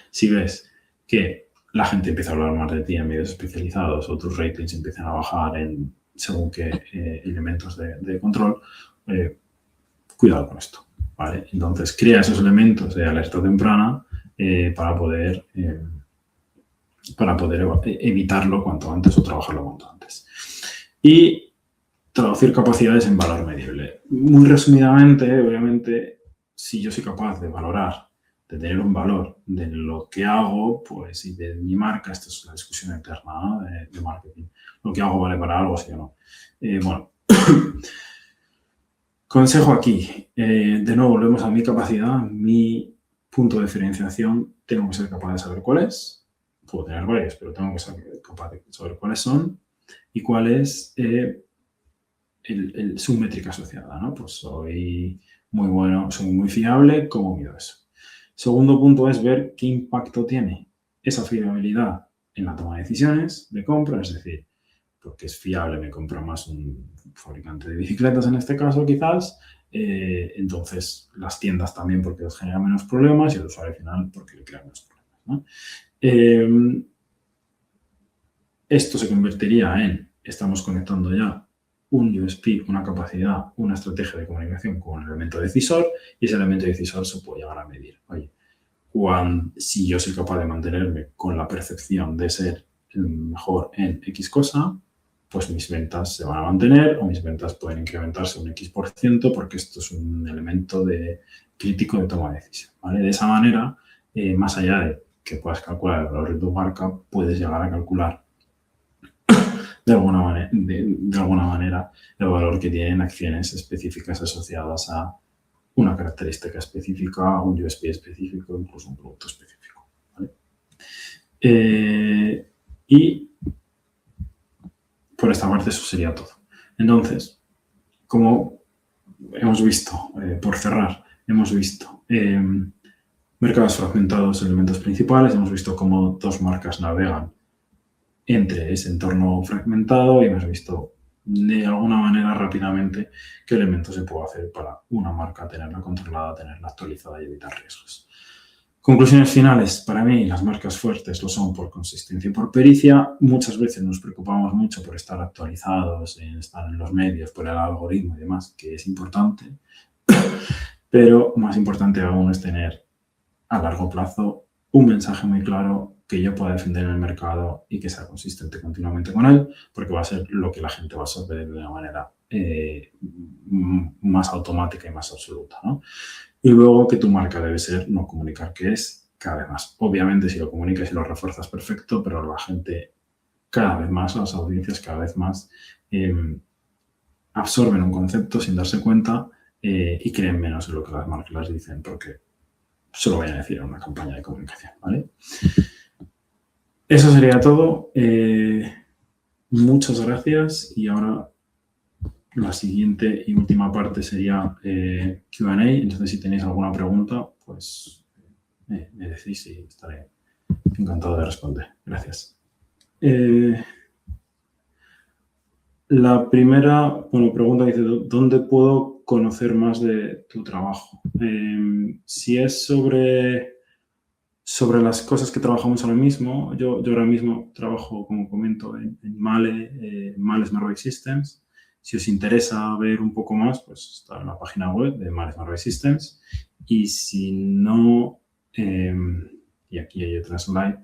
si ves que la gente empieza a hablar más de ti en medios especializados o tus ratings empiezan a bajar según qué elementos de control, cuidado con esto, ¿vale? Entonces, crea esos elementos de alerta temprana para poder evitarlo cuanto antes o trabajarlo cuanto antes. Y traducir capacidades en valor medible. Muy resumidamente, obviamente, si yo soy capaz de valorar, de tener un valor de lo que hago, pues, y de mi marca, esta es la discusión eterna, ¿no? de marketing. Lo que hago vale para algo, sí o no. Bueno, consejo aquí. De nuevo, volvemos a mi capacidad, mi punto de diferenciación. Tengo que ser capaz de saber cuál es. Puedo tener varios, pero tengo que ser capaz de saber cuáles son y cuál es su métrica asociada, ¿no? Pues soy muy bueno, soy muy fiable, ¿cómo mido eso? Segundo punto es ver qué impacto tiene esa fiabilidad en la toma de decisiones de compra, es decir, porque es fiable, me compra más un fabricante de bicicletas en este caso quizás, entonces las tiendas también porque les generan menos problemas y el usuario final porque le crean menos problemas, ¿no? Esto se convertiría en, estamos conectando ya un USP, una capacidad, una estrategia de comunicación con un elemento decisor y ese elemento decisor se puede llegar a medir. Oye, si yo soy capaz de mantenerme con la percepción de ser el mejor en X cosa, pues mis ventas se van a mantener o mis ventas pueden incrementarse un X% porque esto es un elemento crítico de toma de decisión, ¿vale? De esa manera, más allá de que puedas calcular el valor de tu marca, puedes llegar a calcular de alguna manera el valor que tienen acciones específicas asociadas a una característica específica, un USP específico, incluso un producto específico, ¿vale? Y por esta parte eso sería todo. Entonces, como hemos visto, por cerrar, hemos visto mercados fragmentados, elementos principales, hemos visto cómo dos marcas navegan entre ese entorno fragmentado y hemos visto de alguna manera rápidamente qué elementos se puede hacer para una marca tenerla controlada, tenerla actualizada y evitar riesgos. Conclusiones finales. Para mí, las marcas fuertes lo son por consistencia y por pericia. Muchas veces nos preocupamos mucho por estar actualizados, en estar en los medios, por el algoritmo y demás, que es importante. Pero más importante aún es tener a largo plazo un mensaje muy claro que yo pueda defender en el mercado y que sea consistente continuamente con él, porque va a ser lo que la gente va a absorber de una manera más automática y más absoluta, ¿no? Y luego que tu marca debe ser no comunicar qué es cada vez más. Obviamente, si lo comunicas y lo refuerzas, perfecto, pero la gente cada vez más, las audiencias cada vez más absorben un concepto sin darse cuenta y creen menos en lo que las marcas dicen, porque se lo vayan a decir en una campaña de comunicación, ¿vale? Eso sería todo. Muchas gracias y ahora la siguiente y última parte sería Q&A. Entonces, si tenéis alguna pregunta, pues me decís y estaré encantado de responder. Gracias. La primera pregunta dice, ¿dónde puedo conocer más de tu trabajo? Si es sobre las cosas que trabajamos ahora mismo, yo ahora mismo trabajo, como comento, en Male, Male Smart Bike Systems. Si os interesa ver un poco más, pues está en la página web de Male Smart Bike Systems. Y si no, y aquí hay otra slide,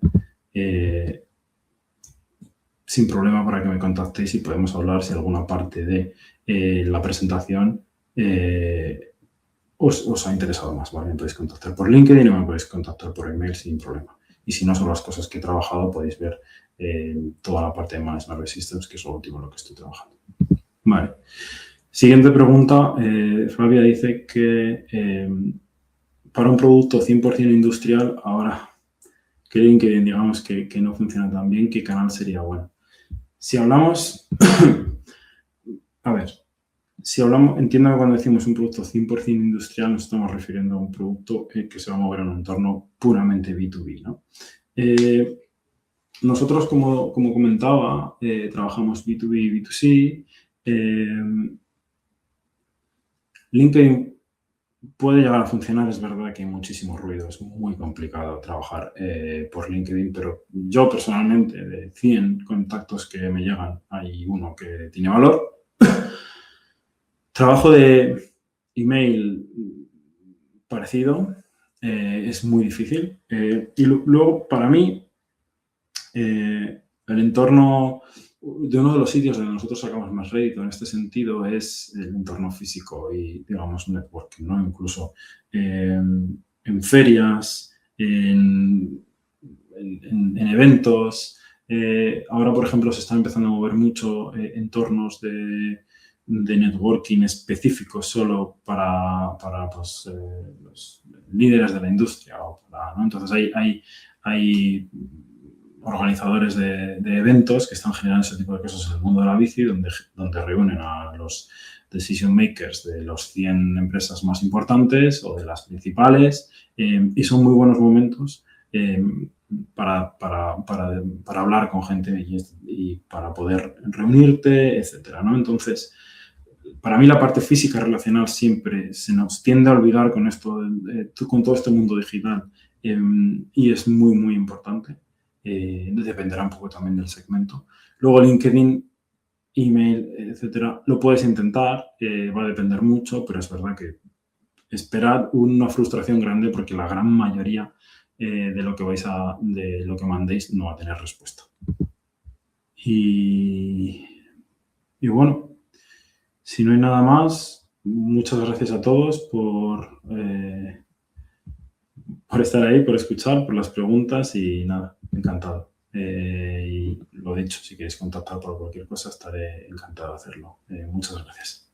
sin problema para que me contactéis y podemos hablar si alguna parte de la presentación os ha interesado más, ¿vale? Me podéis contactar por LinkedIn o me podéis contactar por email sin problema. Y si no son las cosas que he trabajado, podéis ver toda la parte de Managed Smart Systems, que es lo último en lo que estoy trabajando. Vale. Siguiente pregunta. Flavia dice que para un producto 100% industrial, ahora que LinkedIn, digamos, que no funciona tan bien, ¿qué canal sería bueno? Si hablamos... a ver, si hablamos, entiendo que cuando decimos un producto 100% industrial nos estamos refiriendo a un producto que se va a mover en un entorno puramente B2B, ¿no? Nosotros, como comentaba, trabajamos B2B y B2C. LinkedIn puede llegar a funcionar, es verdad que hay muchísimo ruido, es muy complicado trabajar por LinkedIn, pero yo personalmente, de 100 contactos que me llegan, hay uno que tiene valor. Trabajo de email parecido, es muy difícil. Y luego, para mí, el entorno de uno de los sitios donde nosotros sacamos más rédito en este sentido es el entorno físico y, digamos, networking, ¿no? Incluso en ferias, en eventos. Ahora, por ejemplo, se están empezando a mover mucho entornos de networking específicos solo para pues, los líderes de la industria. ¿no? Entonces, hay organizadores de eventos que están generando ese tipo de cosas en el mundo de la bici, donde reúnen a los decision makers de los 100 empresas más importantes o de las principales y son muy buenos momentos para hablar con gente y para poder reunirte, etcétera, ¿no? Entonces, para mí la parte física relacional siempre se nos tiende a olvidar con esto, con todo este mundo digital y es muy, muy importante. Dependerá un poco también del segmento. Luego LinkedIn, email, etcétera, lo puedes intentar, va a depender mucho, pero es verdad que esperad una frustración grande porque la gran mayoría de lo que mandéis no va a tener respuesta. Y bueno, si no hay nada más, muchas gracias a todos por estar ahí, por escuchar, por las preguntas y nada, encantado. Y lo dicho, si queréis contactar por cualquier cosa, estaré encantado de hacerlo. Muchas gracias.